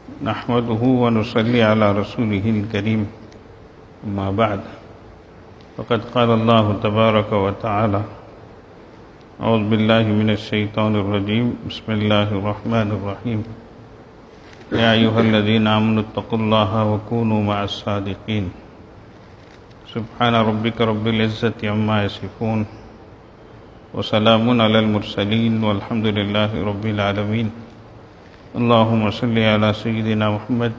نحمده ونصلي على رسوله الكريم أما بعد فقد قال الله تبارك وتعالى أعوذ بالله من الشيطان الرجيم بسم الله الرحمن الرحيم يا أيها الذين آمنوا اتقوا الله وكونوا مع الصادقين سبحان ربك رب العزة عما يصفون وسلام على المرسلين والحمد لله رب العالمين اللهم صل على سيدنا محمد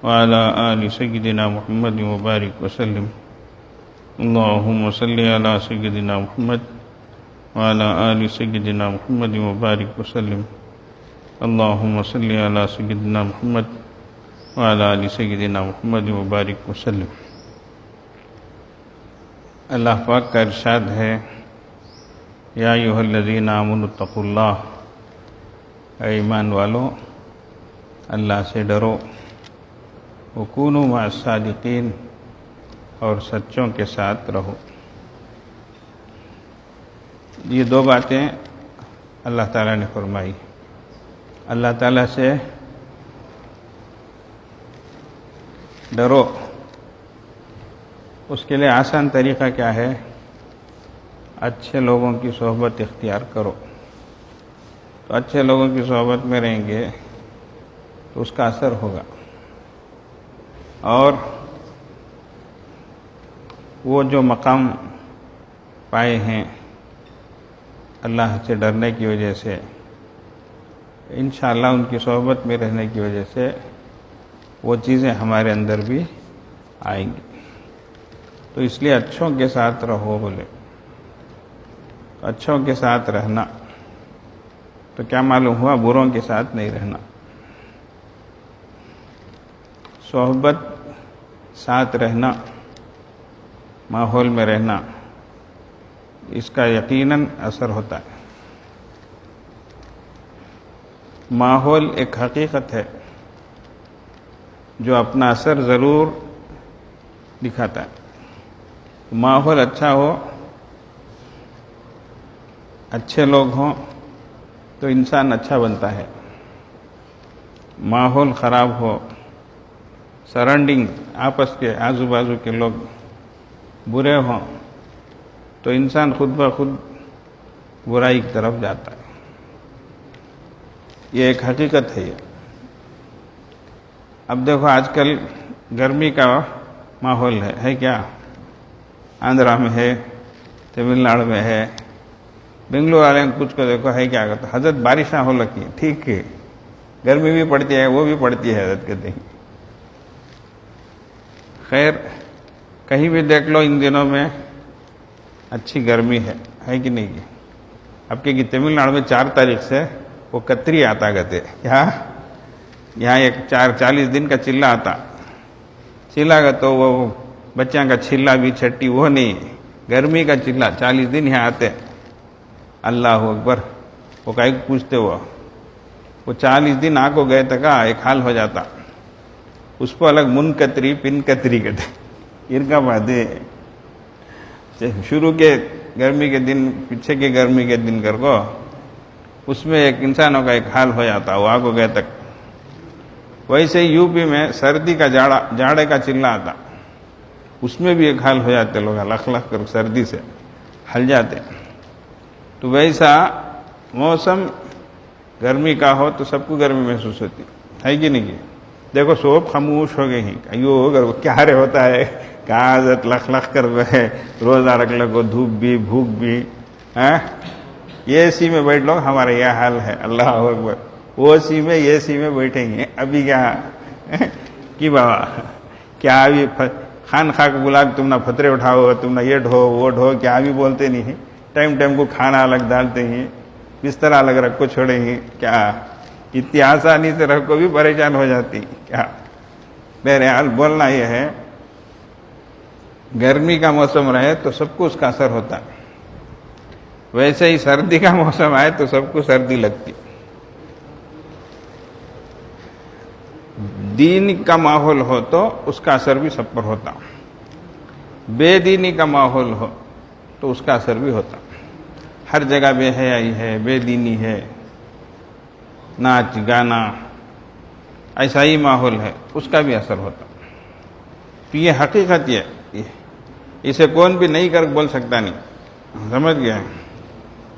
وعلى آل سيدنا محمد وبارك وسلم اللهم صل على سيدنا محمد وعلى آل سيدنا محمد وبارك وسلم اللهم صل على سيدنا محمد وعلى آل سيدنا محمد وبارك وسلم۔ اللہ پاک کا ارشاد ہے یا ایھا الذین آمنوا اتقوا اللہ، اے ایمان والو اللہ سے ڈرو، وکونوا مع الصادقین اور سچوں کے ساتھ رہو۔ یہ دو باتیں اللہ تعالیٰ نے فرمائی۔ اللہ تعالیٰ سے ڈرو، اس کے لیے آسان طریقہ کیا ہے؟ اچھے لوگوں کی صحبت اختیار کرو۔ تو اچھے لوگوں کی صحبت میں رہیں گے تو اس کا اثر ہوگا، اور وہ جو مقام پائے ہیں اللہ سے ڈرنے کی وجہ سے، انشاءاللہ ان کی صحبت میں رہنے کی وجہ سے وہ چیزیں ہمارے اندر بھی آئیں گی۔ تو اس لیے اچھوں کے ساتھ رہو بولے۔ اچھوں کے ساتھ رہنا تو کیا معلوم ہوا؟ بروں کے ساتھ نہیں رہنا۔ صحبت، ساتھ رہنا، ماحول میں رہنا، اس کا یقیناً اثر ہوتا ہے۔ ماحول ایک حقیقت ہے جو اپنا اثر ضرور دکھاتا ہے۔ ماحول اچھا ہو، اچھے لوگ ہوں تو انسان اچھا بنتا ہے۔ ماحول خراب ہو، سراؤنڈنگ آپس کے آزو بازو کے لوگ برے ہوں تو انسان خود بخود برائی کی طرف جاتا ہے۔ یہ ایک حقیقت ہے۔ یہ اب دیکھو آج کل گرمی کا ماحول ہے کیا؟ آندھرا میں ہے، تمل ناڈو میں ہے، بنگلور والے کچھ کو دیکھو ہے کیا کرتا؟ حضرت بارشاں ہو لگی، ٹھیک ہے، گرمی بھی پڑتی ہے، وہ بھی پڑتی ہے، حضرت کہتے ہیں۔ خیر کہیں بھی دیکھ لو ان دنوں میں اچھی گرمی ہے کہ نہیں؟ اب کہ تمل ناڈو میں 4 تاریخ سے وہ کتری آتا کہتے، یہاں ایک 40 دن کا چلہ آتا، چلہ کا تو وہ بچوں کا چلہ بھی چھٹی وہ نہیں، گرمی کا چلہ 40 دن یہاں آتے۔ اللہ اکبر، وہ کہیں پوچھتے وہ 40 دن آ کو گئے تک ایک حال ہو جاتا، اس کو الگ من کتری پن کتری کہتے، ان کا باتیں شروع کے گرمی کے دن، پیچھے کے گرمی کے دن کر کو اس میں ایک انسانوں کا ایک حال ہو جاتا، وہ آ کو گئے تک۔ ویسے یو پی میں سردی کا جاڑے کا چلہ آتا، اس میں بھی ایک حال ہو جاتے، لوگ لکھ لکھ کر سردی سے ہل جاتے۔ تو ویسا موسم گرمی کا ہو تو سب کو گرمی محسوس ہوتی ہے کہ نہیں؟ دیکھو سب خاموش ہو گئے ہیں، کیا رے ہوتا ہے، کہاں حضرت لکھ لکھ کر گئے، روزہ رکھ لگو، دھوپ بھی بھوک بھی، اے سی میں بیٹھ لو، ہمارا یہ حال ہے۔ اللہ اکبر، وہ سی میں یہ سی میں بیٹھیں گے ابھی کیا کی بابا، کیا ابھی خان خواہ کو بلا کے تم نہ پتھرے اٹھاؤ، تم نہ یہ ڈھو وہ ڈھو، کیا ابھی بولتے نہیں ہیں؟ ٹائم کو کھانا الگ ڈالتے ہیں، بستر الگ رکھ کو چھوڑیں گے، کیا اتنی آسانی سے رکھ کو بھی پریشان ہو جاتی کیا؟ بہرحال بولنا یہ ہے، گرمی کا موسم رہے تو سب کو اس کا اثر ہوتا ہے، ویسے ہی سردی کا موسم آئے تو سب کو سردی لگتی۔ دین کا ماحول ہو تو اس کا اثر بھی سب پر ہوتا، بے دینی کا ماحول ہو تو اس کا اثر بھی ہوتا۔ ہر جگہ بے حیائی ہے، بے دینی ہے، ناچ گانا، ایسا ہی ماحول ہے، اس کا بھی اثر ہوتا. تو یہ حقیقت یہ اسے کون بھی نہیں کر بول سکتا نہیں. سمجھ گئے؟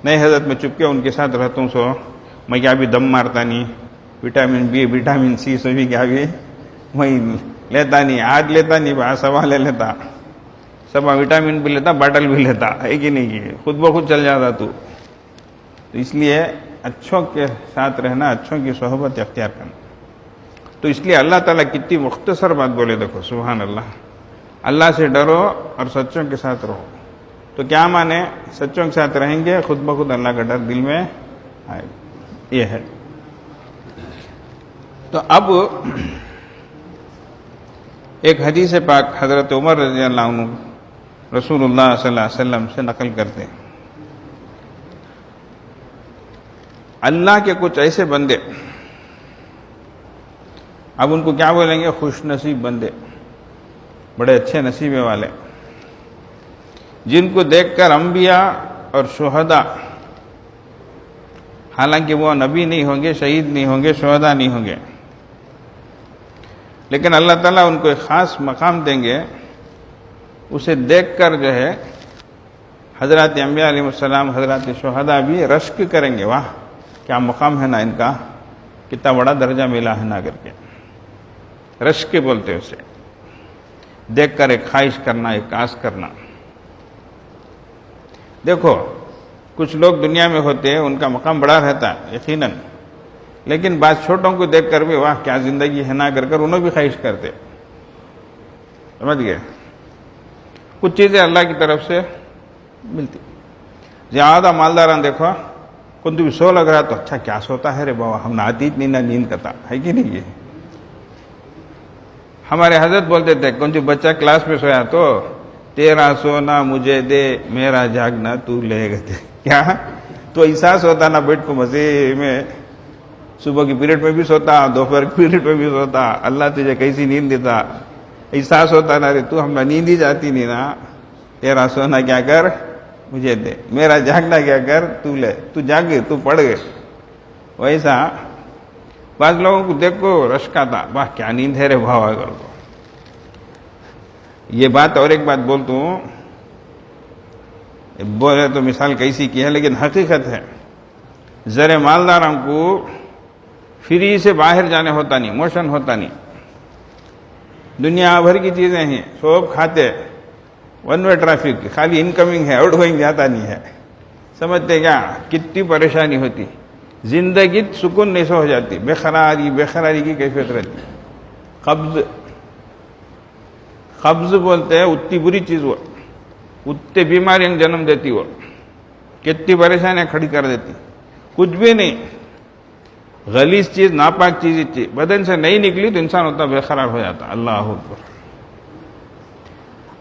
نہیں حضرت میں چپ کے ان کے ساتھ رہتا ہوں، سو میں کیا بھی دم مارتا نہیں، وٹامن بی وٹامن سی سبھی کیا بھی میں لیتا نہیں، آج لیتا نہیں، بھائی سوا لے لیتا، سبا وٹامن بھی لیتا، باٹل بھی لیتا ہے کہ نہیں، خود بخود چل جاتا تو اس لیے اچھوں کے ساتھ رہنا، اچھوں کی صحبت اختیار کرنا. تو اس لیے اللہ تعالیٰ کتنی مختصر بات بولے، دیکھو سبحان اللہ، اللہ سے ڈرو اور سچوں کے ساتھ رہو. تو کیا مانے؟ سچوں کے ساتھ رہیں گے، خود بخود اللہ کا ڈر دل میں آئے. یہ ہے. تو اب ایک حدیث پاک حضرت عمر رضی اللہ عنہ رسول اللہ صلی اللہ علیہ وسلم سے نقل کرتے ہیں. اللہ کے کچھ ایسے بندے، اب ان کو کیا بولیں گے؟ خوش نصیب بندے، بڑے اچھے نصیبے والے، جن کو دیکھ کر انبیاء اور شہداء، حالانکہ وہ نبی نہیں ہوں گے، شہید نہیں ہوں گے، شہداء نہیں ہوں گے، لیکن اللہ تعالیٰ ان کو ایک خاص مقام دیں گے. اسے دیکھ کر جو ہے حضرات انبیاء علیہ السلام، حضرات شہداء بھی رشک کریں گے، واہ کیا مقام ہے نا ان کا، کتنا بڑا درجہ ملا ہے نا کر کے. رشک بولتے اسے، دیکھ کر ایک خواہش کرنا، ایک آس کرنا. دیکھو کچھ لوگ دنیا میں ہوتے ہیں، ان کا مقام بڑا رہتا ہے یقیناً، لیکن بعض چھوٹوں کو دیکھ کر بھی واہ کیا زندگی ہے نا کر کر انہوں بھی خواہش کرتے. سمجھ گئے؟ کچھ چیزیں اللہ کی طرف سے ملتی. زیادہ مالداران دیکھو، کون بھی سو لگ رہا تو اچھا کیا سوتا ہے رے بابا، ہم نہ آتی اتنی نہ نیند کرتا ہے کہ نہیں. یہ ہمارے حضرت بولتے تھے، کون جو بچہ کلاس میں سویا تو تیرا سونا مجھے دے، میرا جاگنا تو لے گئے. کیا تو احساس ہوتا نا بیٹھ کو مزے میں، صبح کی پیریڈ میں بھی سوتا، دوپہر کی پیریڈ میں بھی سوتا، اللہ تجھے کیسی نیند دیتا، احساس ہوتا نا رے تو ہم نہ نیند ہی جاتی نہیں نا، تیرا سونا کیا کر مجھے دے، میرا جاگنا کیا کر تو لے، تو جاگے تو پڑھ گئے. ویسا بعض لوگوں کو دیکھو رشکا تھا، واہ کیا نیند ہے رے بھاوا کر کو. یہ بات اور ایک بات بولتا ہوں، بولے تو مثال کیسی کی ہے لیکن حقیقت ہے. زر مالداروں کو فری سے باہر جانے ہوتا نہیں، موشن ہوتا نہیں، دنیا بھر کی چیزیں ہیں، سب کھاتے، ون وے ٹریفک، خالی انکمنگ ہے، آؤٹ گوئنگ جاتا نہیں ہے. سمجھتے کیا کتنی پریشانی ہوتی، زندگی سکون نہیں سو ہو جاتی، بے قراری کی کیفیت رہتی. قبض بولتے ہیں، اتنی بری چیز وہ، اتنے بیماریاں جنم دیتی، وہ کتنی پریشانیاں کھڑی کر دیتی. کچھ بھی نہیں، غلیظ چیز، ناپاک چیز تھی، بدن سے نہیں نکلی تو انسان ہوتا بے قرار ہو جاتا. اللہ اکبر.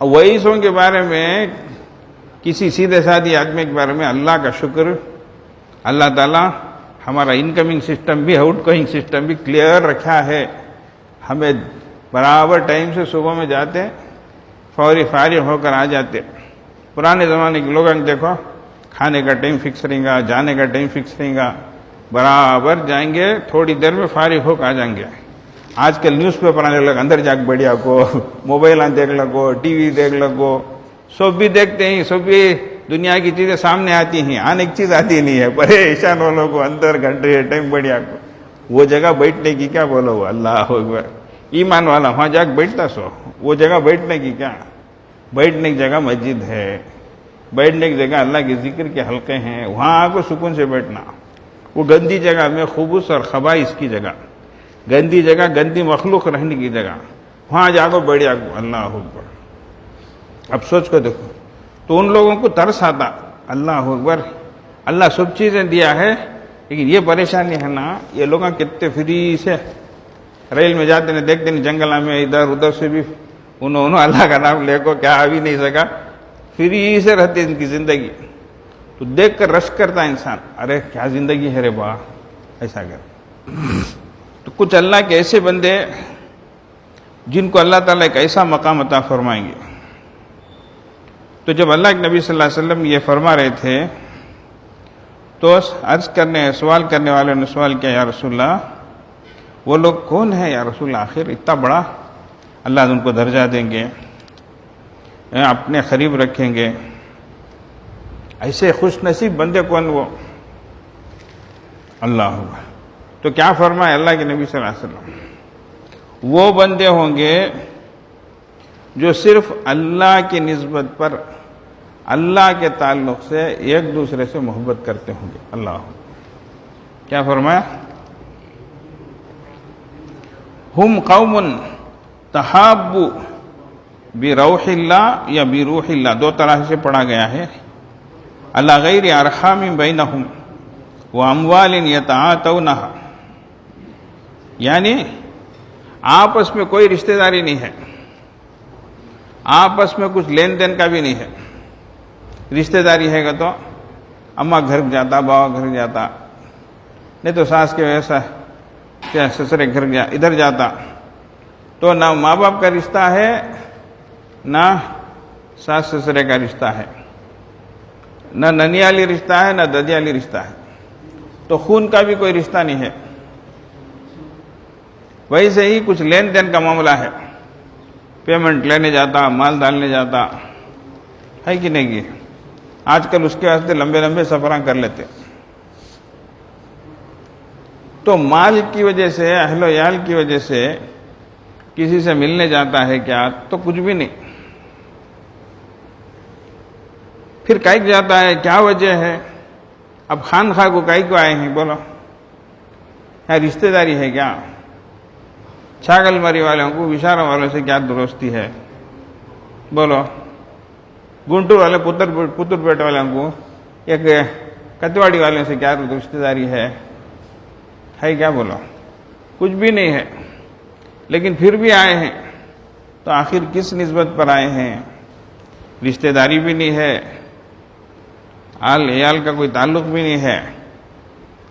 وئیسوں کے بارے میں، کسی سیدھے سادھی آدمی کے بارے میں اللہ کا شکر، اللہ تعالیٰ ہمارا انکمنگ سسٹم بھی آؤٹ گوئنگ سسٹم بھی کلیئر رکھا ہے. ہمیں برابر ٹائم سے صبح میں جاتے، فوری فارغ ہو کر آ جاتے. پرانے زمانے کے لوگوں دیکھو، کھانے کا ٹائم فکس رہیں گا، جانے کا ٹائم فکس رہیں گا، برابر جائیں گے، تھوڑی دیر میں فارغ ہو کر آ جائیں گے. آج کل نیوز پیپر آنے لگا، اندر جاگ بڑھیا کو، موبائل دیکھ لگو، ٹی وی دیکھ لگو، سب بھی دیکھتے ہیں، سب بھی دنیا کی چیزیں سامنے آتی ہیں، آنے کی چیز آتی نہیں ہے. پریشان والوں کو اندر گھنٹے ٹائم بڑھیا کو، وہ جگہ بیٹھنے کی کیا بولو، اللہ اکبر. ایمان والا وہاں جا کے بیٹھتا سو، وہ جگہ بیٹھنے کی کیا، بیٹھنے کی جگہ مسجد ہے، بیٹھنے کی جگہ اللہ کے ذکر کے حلقے ہیں، وہاں آ کو سکون سے بیٹھنا. وہ گندی جگہ میں خبث اور خبائث کی جگہ، گندی جگہ، گندی مخلوق رہنے کی جگہ، وہاں جا کو بیٹھ جا کو، اللہ اکبر. اب سوچ کو دیکھو، تو ان لوگوں کو ترس آتا، اللہ اکبر، اللہ سب چیزیں دیا ہے لیکن یہ پریشانی ہے نا. یہ لوگ کتنے فری سے ریل میں جاتے ہیں، دیکھتے ہیں جنگل میں ادھر ادھر سے بھی انہوں اللہ کا نام لے کو کیا آ بھی نہیں سکا، فری سے رہتے ان کی زندگی. تو دیکھ کر رشک کرتا انسان، ارے کیا زندگی ہے رے با، ایسا کر. تو کچھ اللہ کے ایسے بندے جن کو اللہ تعالیٰ ایک ایسا مقام عطا فرمائیں گے. تو جب اللہ کے نبی صلی اللہ علیہ وسلم یہ فرما رہے تھے تو سوال کرنے والے نے سوال کیا، یا رسول اللہ وہ لوگ کون ہیں یا رسول اللہ؟ آخر اتنا بڑا اللہ ان کو درجہ دیں گے، اپنے قریب رکھیں گے، ایسے خوش نصیب بندے کون وہ؟ اللہ ہوگا۔ تو کیا فرمائے اللہ کے نبی صلی اللہ علیہ وسلم؟ وہ بندے ہوں گے جو صرف اللہ کی نسبت پر اللہ کے تعلق سے ایک دوسرے سے محبت کرتے ہوں گے۔ اللہ کیا فرمایا؟ ہم قوم تحابوا بروح اللہ یا بروح اللہ، دو طرح سے پڑھا گیا ہے، علی غیر ارحام بینہم واموال یتعاطونہا، یعنی آپس میں کوئی رشتہ داری نہیں ہے، آپس میں کچھ لین دین کا بھی نہیں ہے۔ رشتہ داری ہے گا تو اماں گھر جاتا، باوا گھر جاتا، نہیں تو ساس کے ویسا کیا سسرے گھر گیا ادھر جاتا، تو نہ ماں باپ کا رشتہ ہے نہ ساس سسرے کا رشتہ ہے، نہ ننیالی رشتہ ہے نہ ددیالی رشتہ ہے، تو خون کا بھی کوئی رشتہ نہیں ہے۔ ویسے ہی کچھ لین دین کا معاملہ ہے، پیمنٹ لینے جاتا، مال ڈالنے جاتا ہے کہ نہیں کی؟ آج کل اس کے واسطے لمبے لمبے سفراں کر لیتے، تو مال کی وجہ سے، اہل و عیال کی وجہ سے کسی سے ملنے جاتا ہے کیا؟ تو کچھ بھی نہیں۔ پھر کائک جاتا ہے، کیا وجہ ہے؟ اب خان خواہ کو کائک کو آئے ہیں بولو؟ کیا رشتہ داری ہے کیا؟ چھاگل مری والوں کو وشارا والوں سے کیا درستی ہے بولو؟ گنٹور والے پتر پیٹ والوں کو ایک کتواڑی والوں سے کیا رشتہ داری ہے کیا بولو؟ کچھ بھی نہیں ہے، لیکن پھر بھی آئے ہیں، تو آخر کس نسبت پر آئے ہیں؟ رشتہ داری بھی نہیں ہے، آل عیال کا کوئی تعلق بھی نہیں ہے،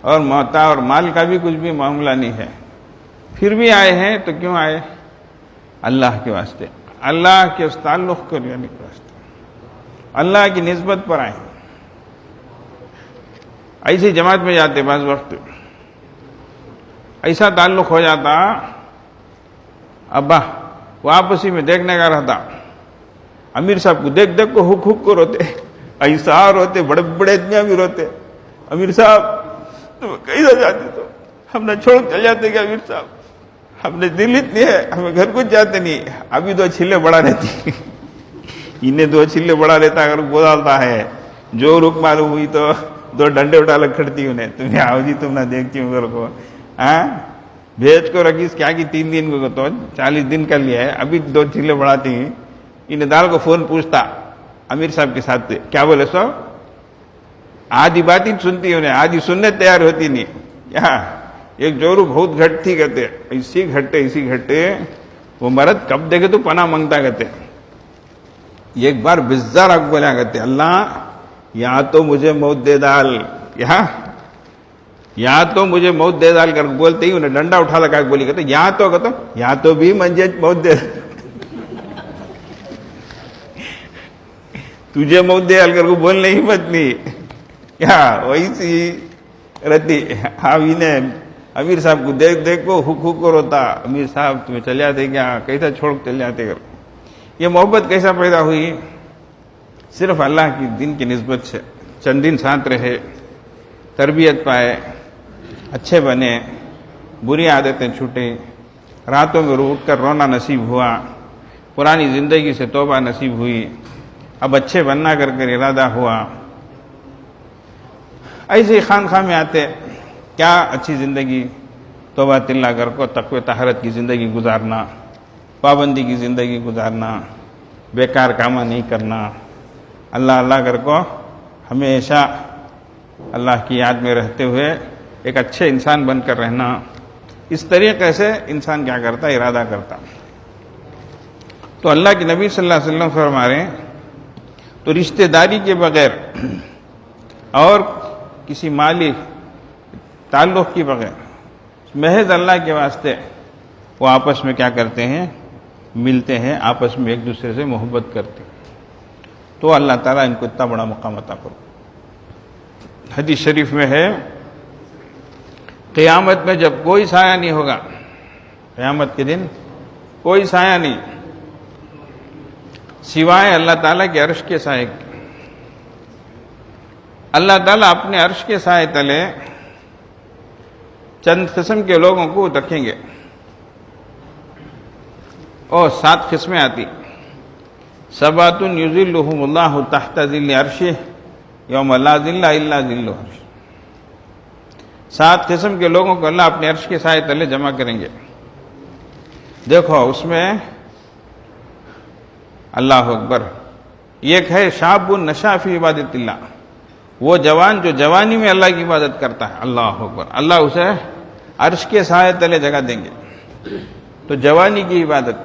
اور متا اور مال کا بھی کچھ بھی معاملہ نہیں ہے، پھر بھی آئے ہیں، تو کیوں آئے؟ اللہ کے واسطے، اللہ کے اس تعلق کو لینے کے واسطے، اللہ کی نسبت پر آئے۔ ایسی جماعت میں جاتے، بعض وقت ایسا تعلق ہو جاتا، ابا وہ آپسی میں دیکھنے کا رہتا، امیر صاحب کو دیکھ دیکھ کو ہک ہک کو روتے، ایسا روتے، بڑے بڑے اتنے بھی روتے، امیر صاحب تم کیسا جاتے؟ تو ہم نے چھوڑ چل جاتے کہ امیر صاحب ہم نے دل اتنی ہے، ہمیں گھر کچھ جاتے نہیں، ابھی دو چھلے بڑا رہتی، انہیں دو چھلے بڑا رہتا، اگر بولتا ہے جو رک معلوم ہوئی تو دو ڈنڈے اٹھا لگ کھڑتی انہیں، تمہیں آؤ جی تم نہ دیکھتی ہوں گھر کو، بھیج کو رکھیس کیا کی 3 دن کو تو 40 دن کر لیا ہے، ابھی دو چھلے بڑھاتی ہیں۔ انہیں دال کو فون پوچھتا امیر صاحب کے ساتھ، کیا بولے سو؟ آدھی باتیں سنتی انہیں، آدھی سننے تیار ہوتی نہیں، کیا ایک جورو بہت گھٹ تھی کہتے، اسی گھٹے وہ مرد کب دیکھے تو پناہ مانگتا کہتے، ایک بار بزار آگ بولا کہتے، اللہ یا تو مجھے موت دے ڈال، یا تو مجھے موت دے ڈال کر بولتے ہی انہیں ڈنڈا اٹھا لگا بولی کہتے، یا تو بھی مجھے موت دے تجھے موت دے ڈال کر کو بولنے ہی مت نہیں، کیا ویسی رہتی۔ انہیں امیر صاحب کو دیکھ دیکھ کو ہک ہک کو روتا، امیر صاحب تمہیں چل جاتے کیا؟ کیسا چھوڑ چل جاتے کر؟ یہ محبت کیسا پیدا ہوئی؟ صرف اللہ کی دین کی نسبت سے، چند دن ساتھ رہے، تربیت پائے، اچھے بنے، بری عادتیں چھوٹیں، راتوں میں اٹھ کر رونا نصیب ہوا، پرانی زندگی سے توبہ نصیب ہوئی، اب اچھے بننا کر ارادہ ہوا۔ ایسے ہی خانقاہ میں آتے، کیا اچھی زندگی، توبہ اللہ کر کو تقوی طہارت کی زندگی گزارنا، پابندی کی زندگی گزارنا، بیکار کامہ نہیں کرنا، اللہ کر کو ہمیشہ اللہ کی یاد میں رہتے ہوئے ایک اچھے انسان بن کر رہنا۔ اس طریقے سے انسان کیا کرتا؟ ارادہ کرتا۔ تو اللہ کے نبی صلی اللہ علیہ وسلم فرما رہے ہیں، تو رشتہ داری کے بغیر اور کسی مالی تعلق کے بغیر محض اللہ کے واسطے وہ آپس میں کیا کرتے ہیں؟ ملتے ہیں، آپس میں ایک دوسرے سے محبت کرتے ہیں، تو اللہ تعالیٰ ان کو اتنا بڑا مقام عطا کرو۔ حدیث شریف میں ہے، قیامت میں جب کوئی سایہ نہیں ہوگا قیامت کے دن کوئی سایہ نہیں سوائے اللہ تعالیٰ کے عرش کے سائے کے. اللہ تعالیٰ اپنے عرش کے سائے تلے چند قسم کے لوگوں کو رکھیں گے اور 7 قسمیں آتی. سبعۃ یظلھم اللہ تحت ظل عرشہ یوم لا ظل الا ظلہ. 7 قسم کے لوگوں کو اللہ اپنے عرش کے سائے تلے جمع کریں گے. دیکھو اس میں اللہ اکبر، ایک ہے شاب نشا فی عبادت اللہ، وہ جوان جو جوانی میں اللہ کی عبادت کرتا ہے. اللہ اکبر، اللہ اسے عرش کے سائے تلے جگہ دیں گے. تو جوانی کی عبادت،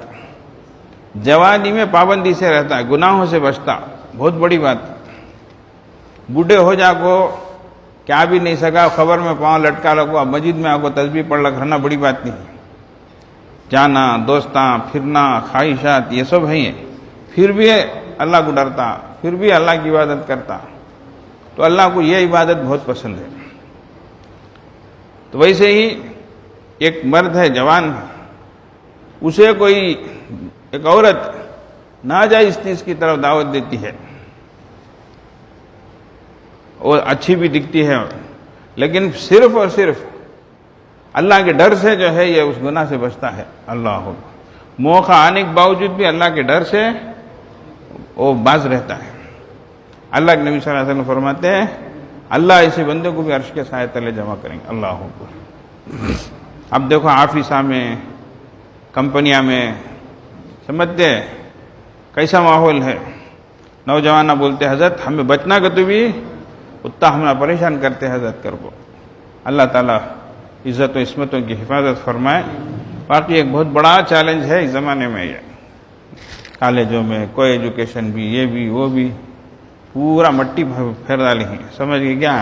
جوانی میں پابندی سے رہتا ہے، گناہوں سے بچتا، بہت بڑی بات. بوڑھے ہو جا کو کیا بھی نہیں سکا، خبر میں پاؤں لٹکا رکھو، اب مسجد میں آ کو تسبیح پڑھ رکھنا بڑی بات نہیں. جانا، دوستاں، پھرنا، خواہشات، یہ سب ہیں، پھر بھی اللہ کو ڈرتا، پھر بھی اللہ کی عبادت کرتا. تو اللہ کو یہ عبادت بہت پسند ہے. تو ویسے ہی ایک مرد ہے جوان، اسے کوئی ایک عورت ناجائز چیز کی طرف دعوت دیتی ہے اور اچھی بھی دکھتی ہے، لیکن صرف اور صرف اللہ کے ڈر سے جو ہے یہ اس گناہ سے بچتا ہے. اللہ ہو، موقع آنے کے باوجود بھی اللہ کے ڈر سے وہ باز رہتا ہے. اللہ کے نبی صلی اللہ علیہ وسلم فرماتے ہیں اللہ ایسے بندے کو بھی عرش کے سائے تلے جمع کریں گے. اللہ اکبر. اب دیکھو آفیسہ میں، کمپنیاں میں، سمجھتے کیسا ماحول ہے. نوجوان بولتے حضرت ہمیں بچنا کا تو بھی اتنا ہمیں پریشان کرتے حضرت کر کو. اللہ تعالیٰ عزت و عصمتوں کی حفاظت فرمائے. باقی ایک بہت بڑا چیلنج ہے اس زمانے میں، یہ کالجوں میں کوئی ایجوکیشن بھی، یہ بھی وہ بھی، پورا مٹی پھیر ڈالی ہیں. سمجھ گئے کیا؟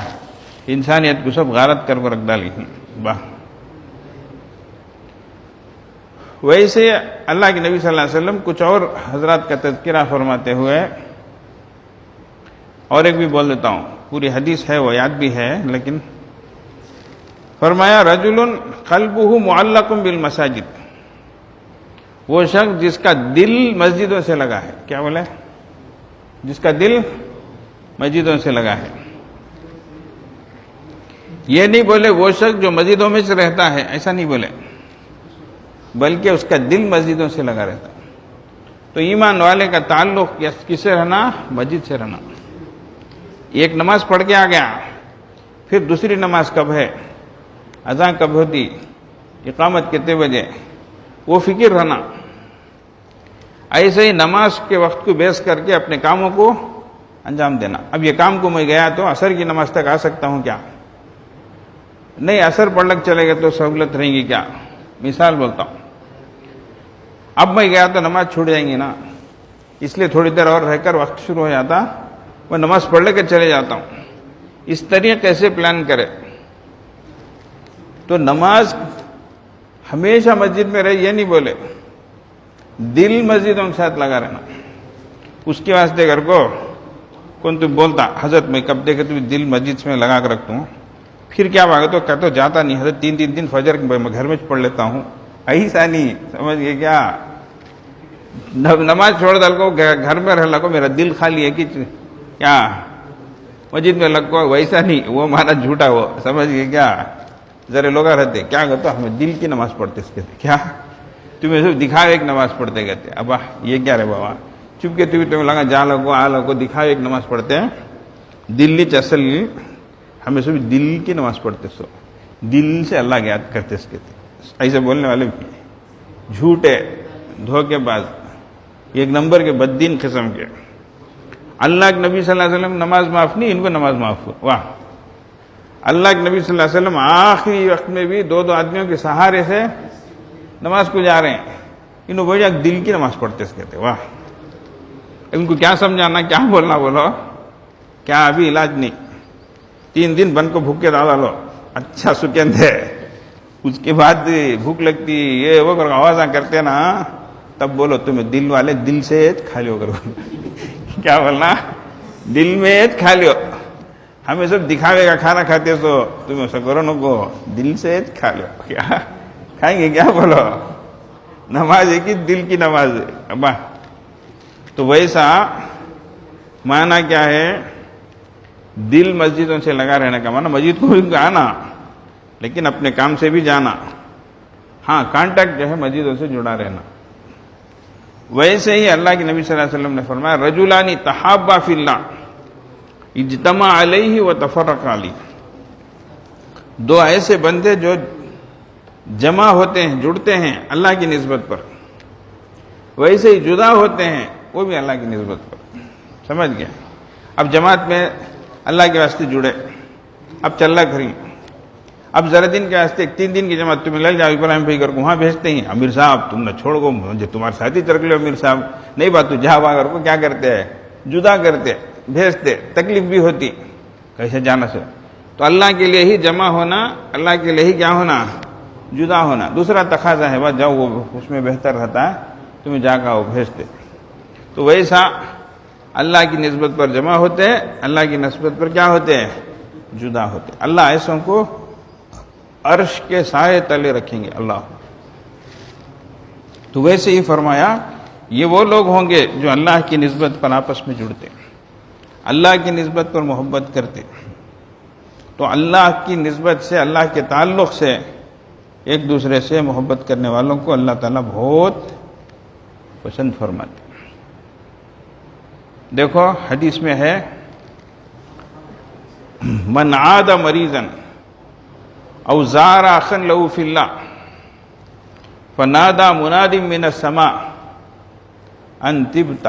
انسانیت کو سب غارت کر رکھ ڈالی ہیں. واہ. ویسے اللہ کے نبی صلی اللہ علیہ وسلم کچھ اور حضرات کا تذکرہ فرماتے ہوئے اور ایک بھی بول دیتا ہوں، پوری حدیث ہے وہ یاد بھی ہے، لیکن فرمایا رجل قلبہ معلق بالمساجد، وہ شخص جس کا دل مسجدوں سے لگا ہے. کیا بولے؟ جس کا دل مسجدوں سے لگا ہے. یہ نہیں بولے وہ شخص جو مسجدوں میں سے رہتا ہے، ایسا نہیں بولے، بلکہ اس کا دل مسجدوں سے لگا رہتا ہے. تو ایمان والے کا تعلق کس سے رہنا؟ مسجد سے رہنا. ایک نماز پڑھ کے آ گیا، پھر دوسری نماز کب ہے، اذان کب ہوتی، اقامت کتنے بجے، وہ فکر رہنا. ایسے ہی نماز کے وقت کو بیس کر کے اپنے کاموں کو انجام دینا. اب یہ کام کو میں گیا تو عصر کی نماز تک آ سکتا ہوں کیا؟ نہیں، عصر پڑھ لگ چلے گئے تو سہولت رہیں گی کیا؟ مثال بولتا ہوں، اب میں گیا تو نماز چھوٹ جائیں گی نا، اس لیے تھوڑی دیر اور رہ کر وقت شروع ہو جاتا، میں نماز پڑھ لے کر چلے جاتا ہوں. اس طریقے سے پلان کرے تو نماز ہمیشہ مسجد میں رہے، یہ نہیں بولے، دل مسجدوں کے ساتھ لگا رہنا. اس کے واسطے گھر کو کون تو بولتا حضرت میں کب دیکھے تو دل مسجد میں لگا کر رکھتا ہوں، پھر کیا بھاگا تو کہتا جاتا نہیں حضرت، 3 دن فجر گھر میں پڑھ لیتا ہوں. ایسا نہیں، سمجھ گئے کیا؟ نماز چھوڑ ڈال کو گھر میں رہ لگو، میرا دل خالی ہے کہ کیا مسجد میں لگ کو، ویسا نہیں، وہ مانا جھوٹا. وہ سمجھ گئے کیا؟ ذرا لوگ رہتے کیا کہتے ہمیں دل کی نماز پڑھتے، اس کے کیا تمہیں صرف دکھاوے ایک نماز پڑھتے کہتے. ابا یہ کیا رہے بابا، چپ کے تمہیں لگا جا لگو آ لگو، دکھاوے ایک نماز پڑھتے ہیں. دل اصل ہمیں صرف دل کی نماز پڑھتے، سو دل سے اللہ یاد کرتے اس کے. ایسے بولنے والے بھی جھوٹے، دھوکے باز، ایک نمبر کے بددین قسم کے. اللہ کے نبی صلی اللہ علیہ وسلم نماز معاف نہیں، ان کو نماز معاف ہو. واہ. اللہ کے نبی صلی اللہ علیہ وسلم آخری وقت میں بھی 2 آدمیوں کے سہارے سے نماز کو جا رہے ہیں، انہوں بولے دل کی نماز پڑھتے اس کہتے. واہ. ان کو کیا سمجھانا، کیا بولنا، بولو کیا ابھی علاج نہیں. 3 دن بن کو بھوکے ڈالا لو، اچھا سکند ہے، اس کے بعد بھوک لگتی، یہ وہ آوازاں کرتے نا، تب بولو تمہیں دل والے دل سے کھا لو کرو. کیا بولنا؟ دل میں کھا لو. ہمیں سب دکھاوے کا کھانا کھاتے سو تمہیں ایسا کرو نا کو دل سے کھا لو. کیا کھائیں گے کیا؟ بولو نماز ایک ہی دل کی نماز ہے ابا. تو ویسا معنی کیا ہے؟ دل مسجدوں سے لگا رہنے کا معنی مسجد کو بھی آنا لیکن اپنے کام سے بھی جانا. ہاں کانٹیکٹ جو ہے مسجدوں سے جڑا رہنا. ویسے ہی اللہ کے نبی صلی اللہ علیہ وسلم نے فرمایا رجلان تحابا فی اللہ اجتمع علیہ وتفرق علیہ. دو ایسے بندے جو جمع ہوتے ہیں، جڑتے ہیں اللہ کی نسبت پر، ویسے ہی جدا ہوتے ہیں وہ بھی اللہ کی نسبت پر. سمجھ گیا؟ اب جماعت میں اللہ کے واسطے جڑے، اب چل رہا کھری، اب ذرا دن کے واسطے 3 دن کی جماعت تمہیں لگ جاؤ ابراہیم بھائی کر کو وہاں بھیجتے ہیں. امیر صاحب تم نہ چھوڑ گو مجھے تمہارے ساتھ ہی چرک لو امیر صاحب. نہیں بات تو جہاں وہاں کر کو کیا کرتے ہیں؟ جدا کرتے، بھیجتے، تکلیف بھی ہوتی کیسے جانا سے. تو اللہ کے لیے ہی جمع ہونا، اللہ کے لیے ہی کیا ہونا؟ جدا ہونا. دوسرا تقاضا ہے بس جاؤ، وہ اس میں بہتر رہتا ہے تمہیں جا کر وہ بھیجتے. تو ویسا اللہ کی نسبت پر جمع ہوتے ہیں، اللہ کی نسبت پر کیا ہوتے ہیں؟ جدا ہوتے. اللہ ایسوں کو عرش کے سائے تلے رکھیں گے. اللہ تو ویسے ہی فرمایا یہ وہ لوگ ہوں گے جو اللہ کی نسبت پر آپس میں جڑتے، اللہ کی نسبت پر محبت کرتے. تو اللہ کی نسبت سے، اللہ کے تعلق سے ایک دوسرے سے محبت کرنے والوں کو اللہ تعالیٰ بہت پسند فرماتے. دیکھو حدیث میں ہے من عاد مریضا او زار اخا له فی اللہ فنادى مناد من السماء ان طبت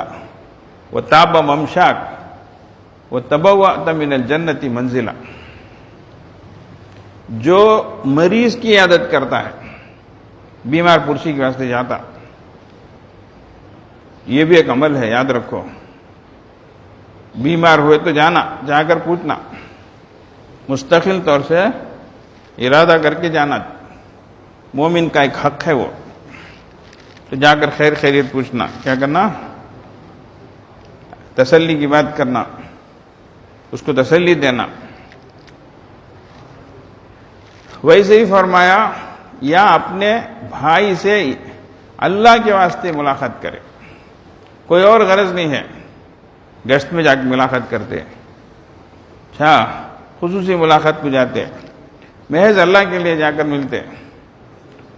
وطاب ممشاک وتبوأت من الجنة منزلا. جو مریض کی عیادت کرتا ہے، بیمار پرسی کے واسطے جاتا، یہ بھی ایک عمل ہے، یاد رکھو. بیمار ہوئے تو جانا، جا کر پوچھنا، مستقل طور سے ارادہ کر کے جانا، مومن کا ایک حق ہے وہ. تو جا کر خیر خیریت پوچھنا، کیا کرنا؟ تسلی کی بات کرنا، اس کو تسلی دینا. ویسے ہی فرمایا یا اپنے بھائی سے اللہ کے واسطے ملاقات کرے، کوئی اور غرض نہیں ہے. گشت میں جا کے ملاقات کرتے، اچھا خصوصی ملاقات کو جاتے، محض اللہ کے لیے جا کر ملتے.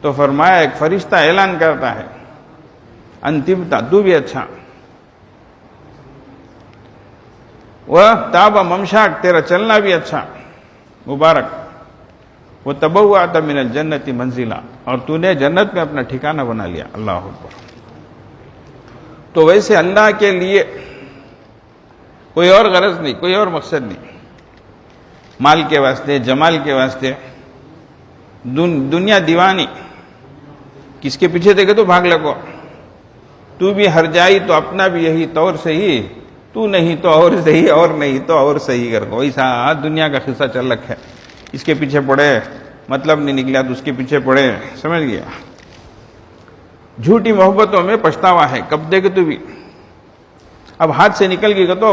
تو فرمایا ایک فرشتہ اعلان کرتا ہے ان طبت، تو بھی اچھا، وہ تاب ممشاک، تیرا چلنا بھی اچھا، مبارک. وہ تبوأت من الجنت منزلا، اور تو نے جنت میں اپنا ٹھکانہ بنا لیا. اللہ اکبر. تو ویسے اللہ کے لیے کوئی اور غرض نہیں، کوئی اور مقصد نہیں. مال کے واسطے، جمال کے واسطے، دنیا دیوانی، کس کے پیچھے دیکھے تو بھاگ لگو. تو بھی ہر جائی تو اپنا بھی یہی طور صحیح، تو نہیں تو اور صحیح، اور نہیں تو اور صحیح کر کو. ایسا دنیا کا قصہ چل رکھا ہے. اس کے پیچھے پڑے، مطلب نہیں نکلا تو اس کے پیچھے پڑے. سمجھ گیا؟ جھوٹی محبتوں میں پچھتاوا ہے. کب دیکھے تو بھی اب ہاتھ سے نکل گئی تو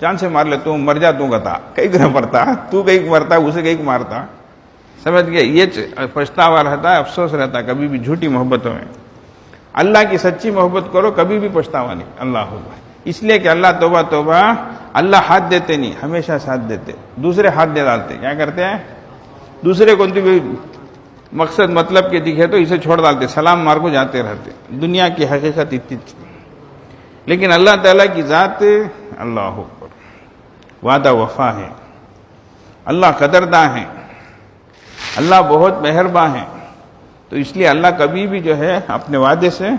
جان سے مار لے، تو مر جا، تو گتا کئی گرہ مرتا، تو کئی مرتا، اسے کئی مارتا. سمجھ گیا؟ یہ پچھتاوا رہتا ہے، افسوس رہتا ہے کبھی بھی جھوٹی محبتوں میں. اللہ کی سچی محبت کرو، کبھی بھی پچھتاوا نہیں. اللہ ہوگا. اس لیے کہ اللہ توبہ توبہ، اللہ ہاتھ دیتے نہیں، ہمیشہ ساتھ دیتے. دوسرے ہاتھ دے ڈالتے. کیا کرتے ہیں؟ دوسرے کو مقصد مطلب کے دکھے تو اسے چھوڑ ڈالتے، سلام مار کو جاتے رہتے. دنیا کی حقیقت اتنی، لیکن اللہ تعالیٰ کی ذات، اللہ اکبر، وعدہ وفا ہے. اللہ قدرداں ہیں، اللہ بہت مہرباں ہیں. تو اس لیے اللہ کبھی بھی جو ہے اپنے وعدے سے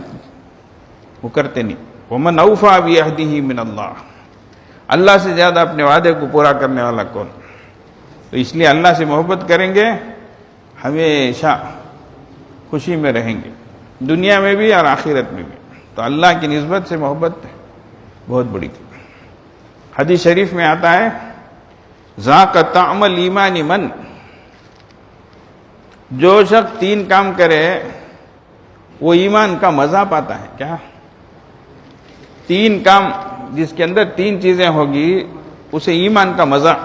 وہ کرتے نہیں. وَمَنْ أَوْفَىٰ بِعَهْدِهِ مِنَ اللَّهِ، اللہ سے زیادہ اپنے وعدے کو پورا کرنے والا کون؟ تو اس لیے اللہ سے محبت کریں گے، ہمیشہ خوشی میں رہیں گے، دنیا میں بھی اور آخرت میں بھی. تو اللہ کی نسبت سے محبت بہت بڑی تھی. حدیث شریف میں آتا ہے ذاق طعم الایمان من، جو شخص 3 کام کرے وہ ایمان کا مزہ پاتا ہے. کیا 3 کام جس کے اندر 3 چیزیں ہوگی اسے ایمان کا مزہ،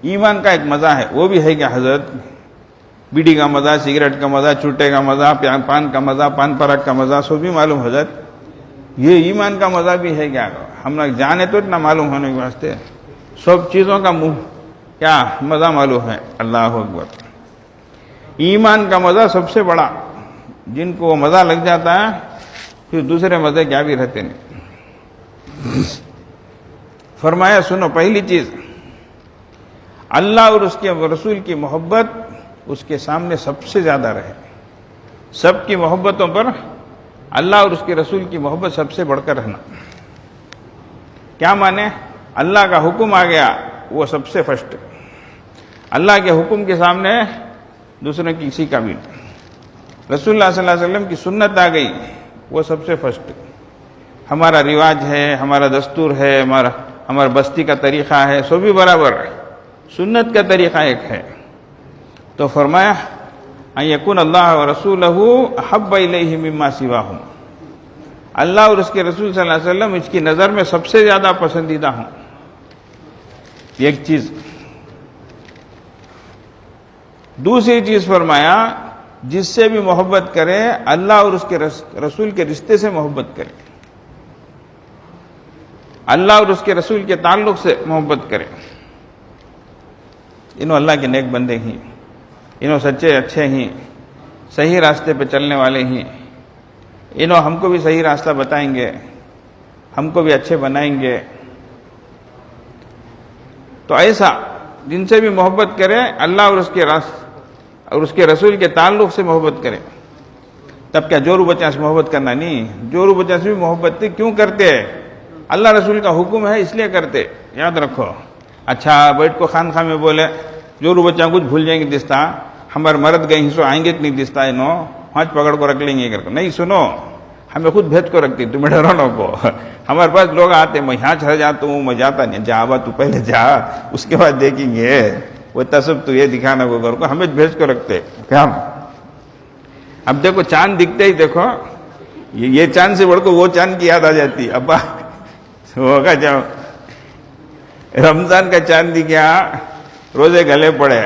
ایمان کا ایک مزہ ہے. وہ بھی ہے کہ حضرت بیڑی کا مزہ، سگریٹ کا مزہ، چوٹے کا مزہ، پان کا مزہ، پان پراگ کا مزہ، سو بھی معلوم حضرت یہ ایمان کا مزہ بھی ہے کیا؟ ہم لوگ جانے تو اتنا معلوم ہونے کے واسطے سب چیزوں کا منہ کیا مزہ معلوم ہے. اللہ اکبر. ایمان کا مزہ سب سے بڑا، جن کو وہ مزہ لگ جاتا ہے پھر دوسرے مزے کیا بھی رہتے نہیں. فرمایا سنو، پہلی چیز اللہ اور اس کے رسول کی محبت اس کے سامنے سب سے زیادہ رہے. سب کی محبتوں پر اللہ اور اس کے رسول کی محبت سب سے بڑھ کر رہنا. کیا مانے؟ اللہ کا حکم آ گیا وہ سب سے فرسٹ. اللہ کے حکم کے سامنے دوسروں کی کسی کا بھی نہیں. رسول اللہ صلی اللہ علیہ وسلم کی سنت آ گئی وہ سب سے فرسٹ. ہمارا رواج ہے، ہمارا دستور ہے، ہمارا بستی کا طریقہ ہے، سو بھی برابر. سنت کا طریقہ ایک ہے. تو فرمایا ان یکون اللہ ورسولہ احب الیہ مما سواہم، اللہ اور اس کے رسول صلی اللہ علیہ وسلم اس کی نظر میں سب سے زیادہ پسندیدہ ہوں. ایک چیز. دوسری چیز فرمایا جس سے بھی محبت کرے اللہ اور اس کے رسول کے رشتے سے محبت کرے، اللہ اور اس کے رسول کے تعلق سے محبت کرے. انہوں اللہ کے نیک بندے ہیں، انہوں سچے اچھے ہیں، صحیح راستے پہ چلنے والے ہیں. انہوں ہم کو بھی صحیح راستہ بتائیں گے، ہم کو بھی اچھے بنائیں گے. تو ایسا جن سے بھی محبت کرے اللہ اور اس کے رسول کے تعلق سے محبت کرے. تب کیا جورو بچہ سے محبت کرنا نہیں، جورو بچہ سے بھی محبت کیوں کرتے؟ اللہ رسول کا حکم ہے اس لیے کرتے. یاد رکھو. اچھا بیٹھ کو خان خواہ میں بولے جورو بچہ کچھ بھول جائیں گے دستا، ہمارے مرد گئے سو آئیں گے کہ نہیں دستا انہوں ہاتھ پکڑ کو رکھ لیں گے کر کے. نہیں، سنو، ہمیں خود بھیج کو رکھتی، تمہیں ڈرونوں کو. ہمارے پاس لوگ آتے، میں یہاں چڑھ جاتا ہوں، میں جاتا نہیں. جا آبا تو پہلے جا، اس کے بعد دیکھیں گے. وہ تصب تو یہ دکھانا کو گھر کو ہمیں بھیج کو رکھتے کیا. اب دیکھو چاند دکھتے ہی دیکھو یہ چاند سے بڑھ کو وہ چاند کی یاد آ جاتی. ابا ہوگا جاؤ رمضان کا چاند دکھا، روزے گلے پڑے.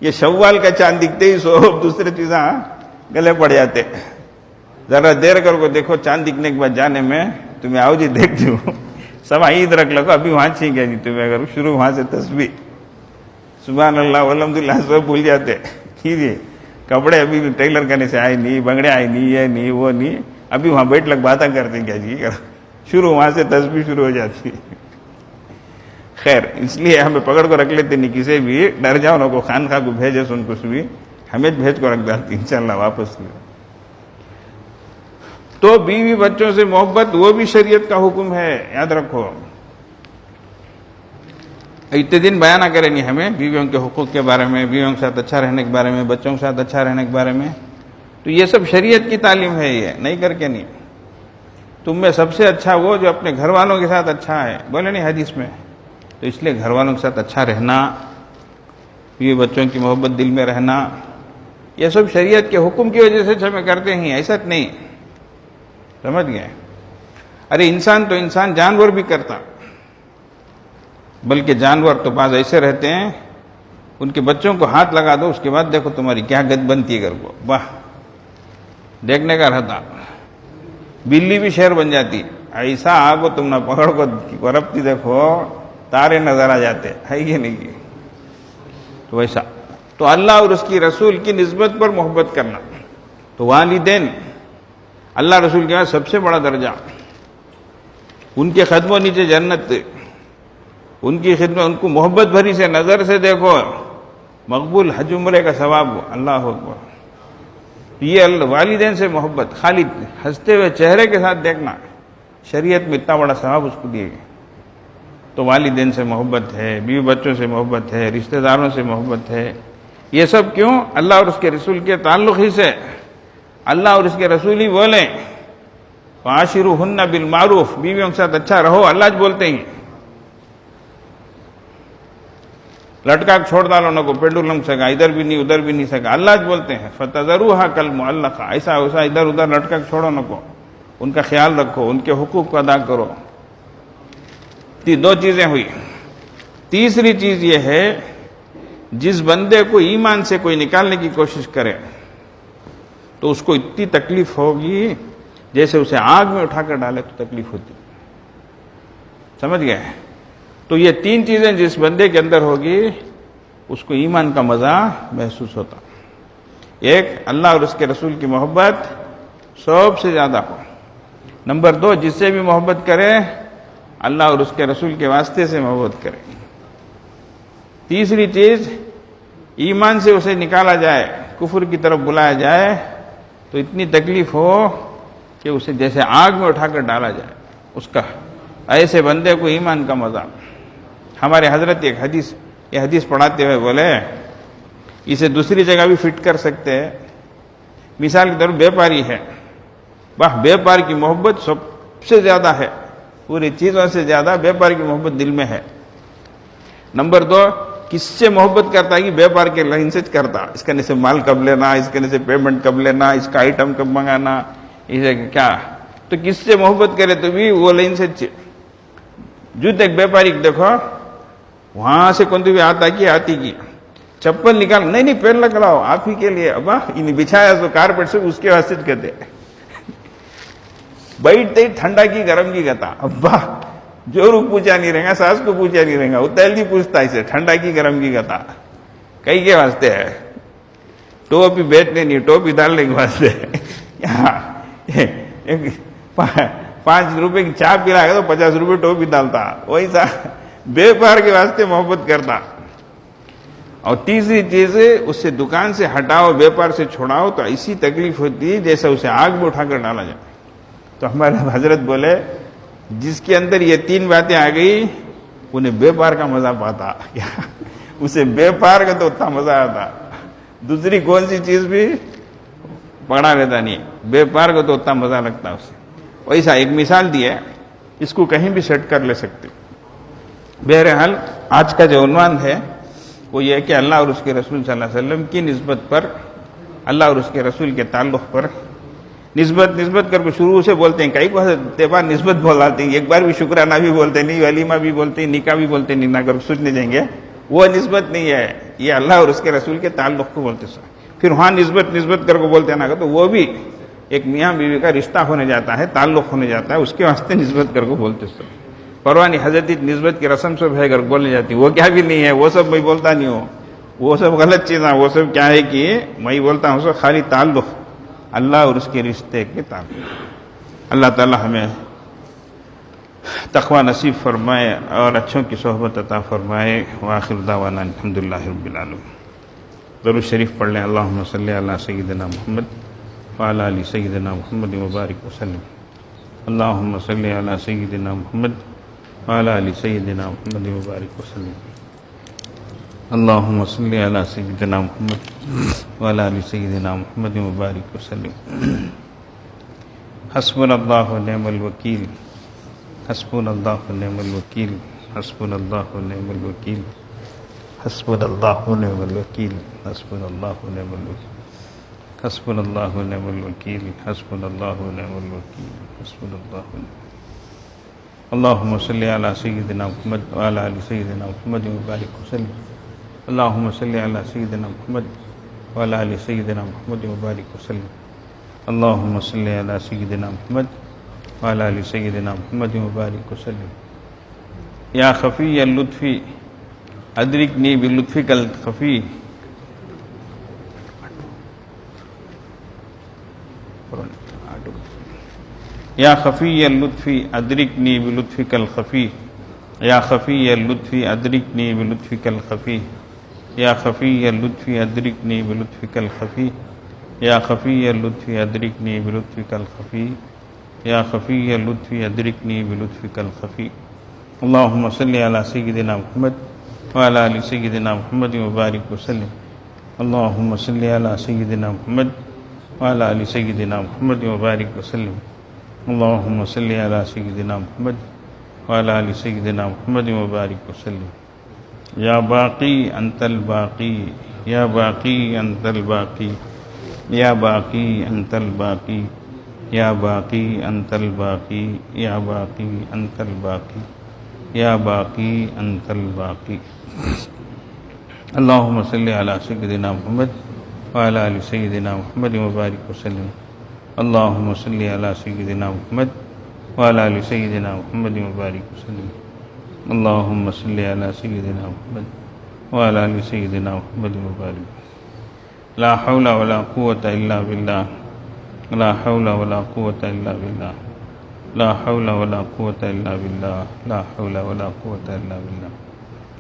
یہ شوال کا چاند دکھتے ہی سو دوسرے چیزاں گلے پڑ جاتے. ذرا دیر کر کو دیکھو چاند دکھنے کے بعد جانے میں تمہیں آؤ جی دیکھتی ہوں سب عید رکھ لگو. ابھی وہاں چھین گیا جی تمہیں اگر شروع وہاں سے تسبیح سبحان اللہ الحمدللہ سب بھول جاتے. جی کپڑے ابھی ٹیلر کرنے سے آئے نہیں، بنگڑے آئے نہیں، یہ نہیں وہ نہیں، ابھی وہاں بیٹھ لگ باتیں کرتے کیا جی. شروع وہاں سے تسبیح شروع ہو جاتی. خیر اس لیے ہمیں پکڑ کو رکھ لیتے نہیں، کسی بھی ڈر جاؤ نہ کو خان خواہ کو بھیجے سن کچھ بھی ہمیں بھیج کو رکھ جاتی انشاءاللہ واپس. تو بیوی بچوں سے محبت وہ بھی شریعت کا حکم ہے. یاد رکھو. اتنے دن بیان نہ کریں گے ہمیں بیویوں کے حقوق کے بارے میں، بیویوں کے ساتھ اچھا رہنے کے بارے میں، بچوں کے ساتھ اچھا رہنے کے بارے میں. تو یہ سب شریعت کی تعلیم ہے، یہ نہیں کر کے نہیں. تم میں سب سے اچھا وہ جو اپنے گھر والوں کے ساتھ اچھا ہے، بولے نہیں حدیث میں. تو اس لیے گھر والوں کے ساتھ اچھا رہنا، بیوی بچوں کی محبت دل میں رہنا، یہ سب شریعت کے حکم کی وجہ سے ہمیں کرتے ہیں، ایسا نہیں. سمجھ گئے؟ ارے انسان تو انسان جانور بھی کرتا، بلکہ جانور تو بعض ایسے رہتے ہیں ان کے بچوں کو ہاتھ لگا دو اس کے بعد دیکھو تمہاری کیا گد بنتی ہے گھر کو. واہ دیکھنے کا رہتا. بلی بھی شیر بن جاتی. ایسا آگو تم نہ پکڑ کو رپتی دیکھو تارے نظر آ جاتے ہے یہ نہیں. تو ویسا تو اللہ اور اس کی رسول کی نسبت پر محبت کرنا. تو والدین اللہ رسول کے بعد سب سے بڑا درجہ. ان کے قدموں نیچے جنت، ان کی خدمت، ان کو محبت بھری سے نظر سے دیکھو، مقبول حج عمرے کا ثواب. اللہ اکبر. یہ والدین سے محبت خالی ہنستے ہوئے چہرے کے ساتھ دیکھنا، شریعت میں اتنا بڑا ثواب اس کو دیے گئے. تو والدین سے محبت ہے، بیوی بچوں سے محبت ہے، رشتہ داروں سے محبت ہے. یہ سب کیوں؟ اللہ اور اس کے رسول کے تعلق ہی سے. اللہ اور اس کے رسول ہی بولیں وَعَاشِرُوهُنَّ بِالْمَعْرُوفِ، بیویوں کے ساتھ اچھا رہو. اللہ بولتے ہیں لٹکا چھوڑ ڈالو نہ کو پینڈولم سکا، ادھر بھی نہیں ادھر بھی نہیں سکا. اللہ بولتے ہیں فَتَذَرُوهَا كَالْمُعَلَّقَةِ، ایسا ویسا ادھر ادھر لٹکا چھوڑو نہ کو، ان کا خیال رکھو، ان کے حقوق کو ادا کرو. دو چیزیں ہوئی. تیسری چیز یہ ہے جس بندے کو ایمان سے کوئی نکالنے کی کوشش کرے تو اس کو اتنی تکلیف ہوگی جیسے اسے آگ میں اٹھا کر ڈالے تو تکلیف ہوتی. سمجھ گئے؟ تو یہ تین چیزیں جس بندے کے اندر ہوگی اس کو ایمان کا مزہ محسوس ہوتا. ایک، اللہ اور اس کے رسول کی محبت سب سے زیادہ ہو. نمبر دو، جس سے بھی محبت کرے اللہ اور اس کے رسول کے واسطے سے محبت کرے. تیسری چیز، ایمان سے اسے نکالا جائے، کفر کی طرف بلایا جائے تو اتنی تکلیف ہو کہ اسے جیسے آگ میں اٹھا کر ڈالا جائے. اس کا ایسے بندے کو ایمان کا مزہ. ہمارے حضرت ایک حدیث پڑھاتے ہوئے بولے، اسے دوسری جگہ بھی فٹ کر سکتے ہیں. مثال کی طرف بیپاری ہے، بیپار کی محبت سب سے زیادہ ہے، پوری چیزوں سے زیادہ بیپار کی محبت دل میں ہے. نمبر دو، کس سے محبت کرتا ہے کہ بیپار کے لائن سے کرتا، اس کرنے سے مال کب لینا، اس کرنے سے پیمنٹ کب لینا، اس کا آئٹم کب منگانا، اسے کیا. تو کس سے محبت کرے تو بھی وہ لائن سے جوتے ایک بیپاری دیکھو وہاں سے کون بھی آتی کی چپل نکال، نہیں پہن لگاؤ آپ ہی کے لیے، ابا انہیں بچھایا تو کارپیٹ سے اس کے واسطے کہتے بیٹھتے ٹھنڈا کی گرم کی کہتا. ابا جورو پوچھا نہیں رہے گا، ساس کو پوچھا نہیں رہے گا، اتیل نہیں پوچھتا اسے، ٹھنڈا کی گرم کی کہتا. کئی کے واسطے ہے، ٹوپی بیچنے نہیں، ٹوپی ڈالنے کے واسطے. 5 روپے کی چائے پلا گا تو 50 روپے ٹوپی ڈالتا، ویسا بیپار کے واسطے محبت کرتا. اور تیسری چیز، اس سے دکان سے ہٹاؤ، بیپار سے چھوڑاؤ تو ایسی تکلیف ہوتی ہے جیسے اسے آگ میں اٹھا کر ڈالا جائے. تو ہمارے حضرت بولے جس کے اندر یہ 3 باتیں آ گئی انہیں بیپار کا مزہ پاتا. اسے بیپار کا تو اتنا مزہ آتا، دوسری کون سی چیز بھی پکڑا لیتا نہیں، بیپار کا تو اتنا مزہ لگتا اسے. ویسا ایک مثال دی ہے، اس کو کہیں بھی سیٹ کر لے سکتے. بہرحال آج کا جو عنوان ہے وہ یہ ہے کہ اللہ اور اس کے رسول صلی اللہ علیہ وسلم کی نسبت پر، اللہ اور اس کے رسول کے تعلق پر نسبت کر کے شروع سے بولتے ہیں. کئی کو تہوار نسبت بولاتے ہیں، ایک بار بھی شکرانہ بھی بولتے نہیں، ولیمہ بھی بولتے ہیں، نکاح بھی بولتے نہیں، نہ کر سوچنے جائیں گے. وہ نسبت نہیں ہے، یہ اللہ اور اس کے رسول کے تعلق کو بولتے ہیں. پھر وہاں نسبت کر کو بولتے ہیں نا تو وہ بھی ایک میاں بیوی کا رشتہ ہونے جاتا ہے، تعلق ہونے جاتا ہے، اس کے واسطے نسبت کر کو بولتے ہیں. پروانی حضرت نسبت کی رسم سب ہے کر بولنے جاتی، وہ کیا بھی نہیں ہے، وہ سب میں بولتا نہیں ہوں، وہ سب غلط چیز ہے. وہ سب کیا ہے کہ میں بولتا ہوں سب خالی تعلق، اللہ اور اس کے رشتے کے تعلق. اللہ تعالی ہمیں تقوی نصیب فرمائے اور اچھوں کی صحبت عطا فرمائے. وآخر دعوانا الحمدللہ رب العالمین. درود شریف پڑھ لیں. اللہم صلی علی سیدنا محمد وعلی آل سیدنا محمد وبارک وسلم. اللہم صلی علی سیدنا محمد وعلی آل سیدنا محمد وبارک وسلم. اللہم صلی علی سیدنا محمد وعلی آل سیدنا محمد وبارک وسلم. حسبنا اللہ ونعم الوکیل، حسبنا اللہ ونعم الوکیل، حسبنا اللہ ونعم الوکیل، حسبنا اللہ ونعم الوکیل، حسبنا اللہ ونعم الوکیل، حسبنا اللہ ونعم الوکیل، حسبنا اللہ ونعم الوکیل، حسبنا اللہ ونعم. اللہم صلی علی سیدنا محمد وعلی آل سیدنا محمد وبارک وسلم. اللہم صلی علی سیدنا محمد وعلی آل سیدنا محمد وبارک وسلم. اللہم صلی علی سیدنا محمد وعلی آل سیدنا محمد وبارک وسلم. یا خفی اللطفی ادرکنی بلطفک الخفی. یا خفی اللطفی ادرکنی بلطفک الخفی. یا خفی اللطفی ادرکنی بلطفک الخفی. یا خفی اللطفی ادرکنی بلطفک الخفی. یا خفی اللطفی ادرکنی بلطفک الخفی. یا خفی اللطفی ادرکنی بلطفک الخفی. اللہم صلی علی سیدنا محمد وعلی آل سیدنا محمد وبارک وسلم. اللہم صلی علی سیدنا محمد وعلی آل سیدنا محمد وبارک وسلم. اللہم صلی علی سیدنا محمد وعلی آل سیدنا محمد وبارک وسلم. یا باقی انت الباقی، یا باقی انت الباقی، یا باقی انت الباقی، یا باقی انت الباقی، یا باقی انت الباقی، یا باقی انت الباقی. اللهم صل على سيدنا محمد وعلى آل سيدنا محمد وبارك وسلم. اللهم صل على سيدنا محمد وعلى آل سيدنا محمد وبارك وسلم. اللهم صل على سيدنا محمد وعلى آل سيدنا محمد وبارك. لا حول ولا قوة إلا بالله. لا حول ولا قوة إلا بالله. لا حول ولا قوة إلا بالله. لا حول ولا قوة إلا بالله.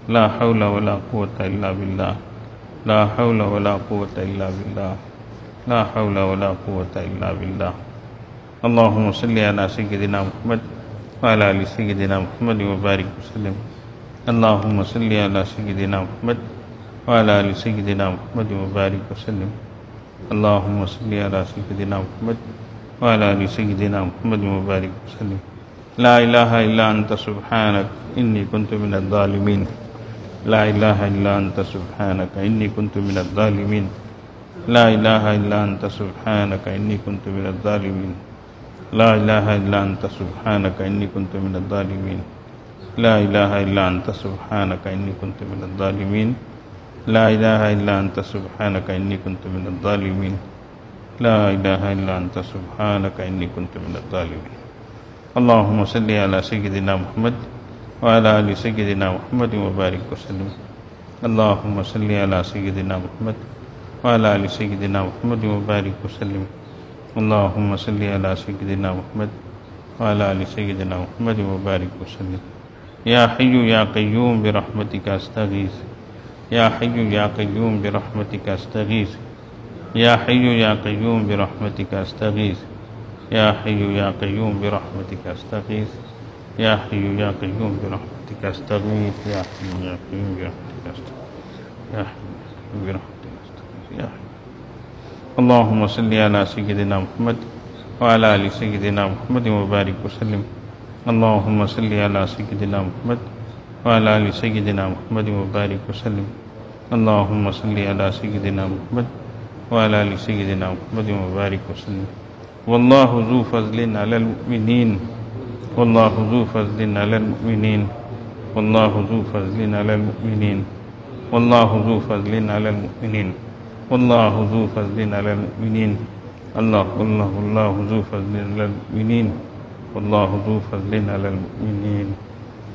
لا حول ولا قوة إلا بالله. لا حول ولا قوة إلا بالله. لا حول ولا قوة إلا بالله. اللهم صل على سيدنا محمد وعلى آل سيدنا محمد وبارك وسلم. اللهم صل على سيدنا محمد وعلى آل سيدنا محمد وبارك وسلم. اللهم صل على سيدنا محمد وعلى آل سيدنا محمد وبارك وسلم. لا إله إلا أنت سبحانك إني كنت من الظالمين. لا إله إلا أنت سبحانك إني كنت من الظالمين. لا إله إلا أنت سبحانك إني كنت من الظالمين. لا إله إلا أنت سبحانك إني كنت من الظالمين. لا إله إلا أنت سبحانك إني كنت من الظالمين. لا إله إلا أنت سبحانك إني كنت من الظالمين. لا إله إلا أنت سبحانك إني كنت من الظالمين. اللهم صل على سيدنا محمد وعلى آل سيدنا محمد وبارك وسلم. اللهم صل على سيدنا محمد وعلى آل سيدنا محمد وبارك وسلم. اللهم صل على سيدنا محمد وعلى آل سيدنا محمد وبارك وسلم. يا حي يا قيوم برحمتك أستغيث. يا حي يا قيوم برحمتك أستغيث. يا حي يا قيوم برحمتك أستغيث. يا حي يا قيوم برحمتك أستغيث. يا حي يا قيوم برحمتك أستغيث. يا حي يا قيوم برحمتك أستغيث. يا حي برحمتك أستغيث. يا حي. اللهم صل على سيدنا محمد وعلى آل سيدنا محمد وبارك وسلم. اللهم صل على سيدنا محمد وعلى آل سيدنا محمد وبارك وسلم. اللهم صل على سيدنا محمد وعلى آل سيدنا محمد وبارك وسلم. والله ذو فضل على المؤمنين. والله ذو فضل على المؤمنين. والله ذو فضل على المؤمنين. والله ذو فضل على المؤمنين. والله ذو فضل على المؤمنين. الله الله الله ذو فضل على المؤمنين. والله ذو فضل على المؤمنين.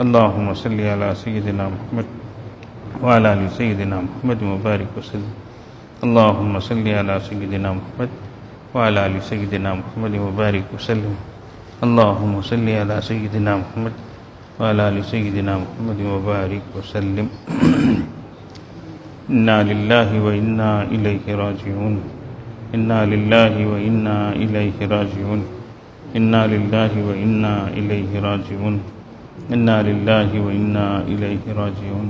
اللهم صل على سيدنا محمد وعلى آل سيدنا محمد وبارك وسلم. اللهم صل على سيدنا محمد وعلى آل سيدنا محمد وبارك وسلم. اللهم صل على سيدنا محمد وعلى آل سيدنا محمد وبارك وسلم. إنا لله وإنا إليه راجعون. إنا لله وإنا إليه راجعون. إنا لله وإنا إليه راجعون. إنا لله وإنا إليه راجعون.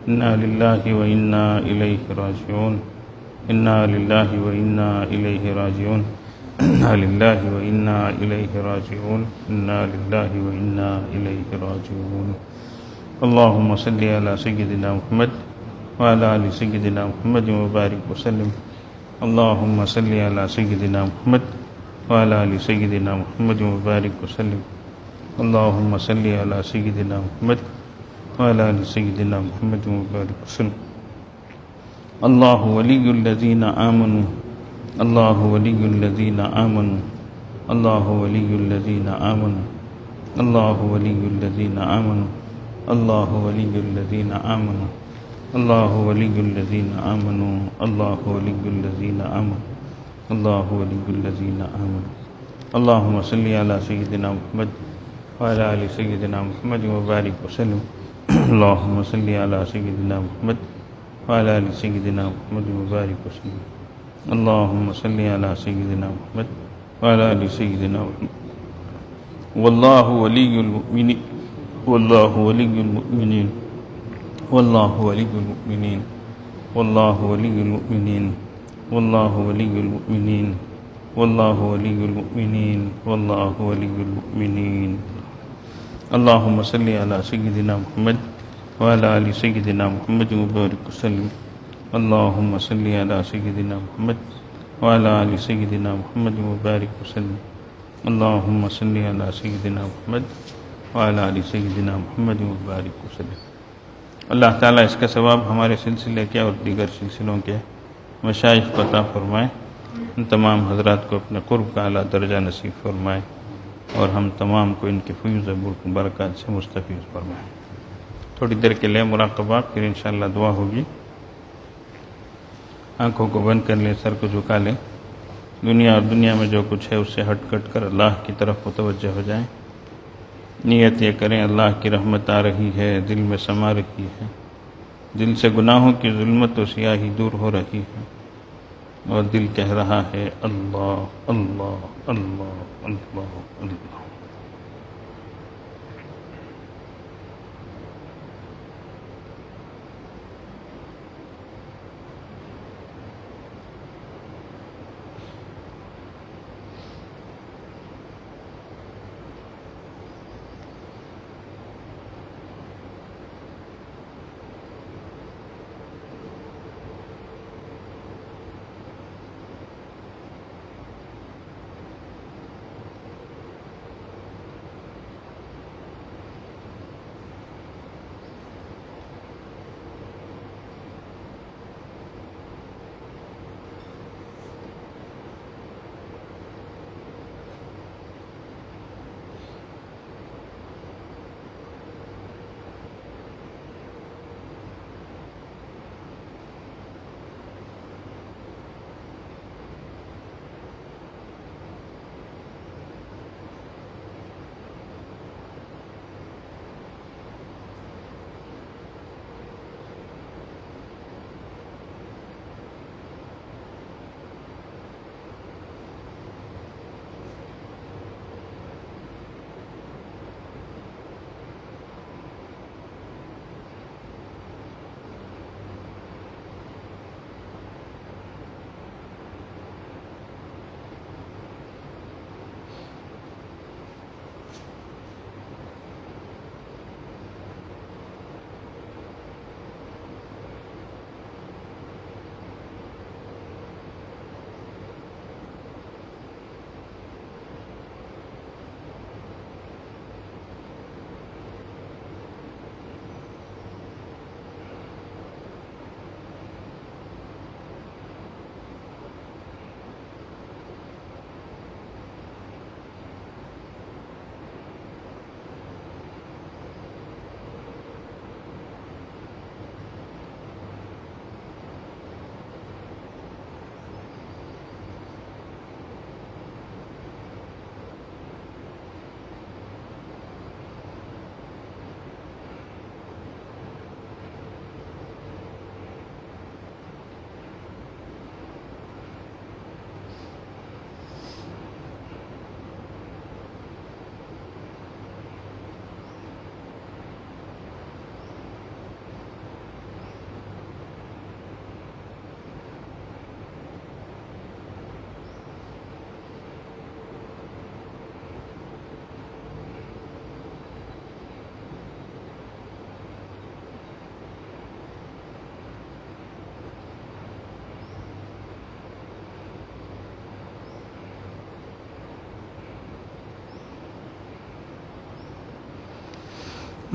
إنا لله وإنا إليه راجعون. إنا لله وإنا إليه راجعون. إنا لله وإنا إليه راجعون. إنا لله وإنا إليه راجعون. اللهم صل على سيدنا محمد وعلى آل سيدنا محمد وبارك وسلم. اللهم صل على سيدنا محمد وعلى آل سيدنا محمد وبارك وسلم. اللهم صل على سيدنا محمد وعلى آل سيدنا محمد وبارك وسلم. الله ولي الذين آمنوا. الله ولي الذين آمنوا. الله ولي الذين آمنوا. الله ولي الذين آمنوا. الله ولي الذين آمنوا. الله ولي الذين آمنوا. الله ولي الذين آمنوا. الله ولي الذين آمنوا. اللهم صل على سيدنا محمد وعلى آل سيدنا محمد وبارك وسلم. اللهم صل على سيدنا محمد وعلى آل سيدنا محمد وبارك وسلم. اللهم صل على سيدنا محمد وعلى آل سيدنا محمد. والله ولي المؤمنين. والله ولي المؤمنين. والله ولي المؤمنين. والله ولي المؤمنين. والله ولي المؤمنين. والله ولي المؤمنين. والله ولي المؤمنين. اللهم صل على سيدنا محمد وعلى آل سيدنا محمد وبارك وسلم. اللهم صل على سيدنا محمد وعلى آل سيدنا محمد وبارك وسلم. اللهم صل على سيدنا محمد وعلى آل سيدنا محمد وبارك وسلم. اللہ تعالیٰ اس کا ثواب ہمارے سلسلے کے اور دیگر سلسلوں کے مشائخ کو عطا فرمائے، ان تمام حضرات کو اپنے قرب کا اعلیٰ درجہ نصیب فرمائے اور ہم تمام کو ان کی فیض و برکات سے مستفیض فرمائے۔ تھوڑی دیر کے لیے مراقبہ، پھر انشاءاللہ دعا ہوگی۔ آنکھوں کو بند کر لیں، سر کو جھکا لیں، دنیا اور دنیا میں جو کچھ ہے اس سے ہٹ کٹ کر اللہ کی طرف متوجہ ہو جائیں۔ نیت یہ کریں اللہ کی رحمت آ رہی ہے، دل میں سما رہی ہے، دل سے گناہوں کی ظلمت و سیاہی دور ہو رہی ہے، اور دل کہہ رہا ہے اللہ اللہ اللہ اللہ اللہ۔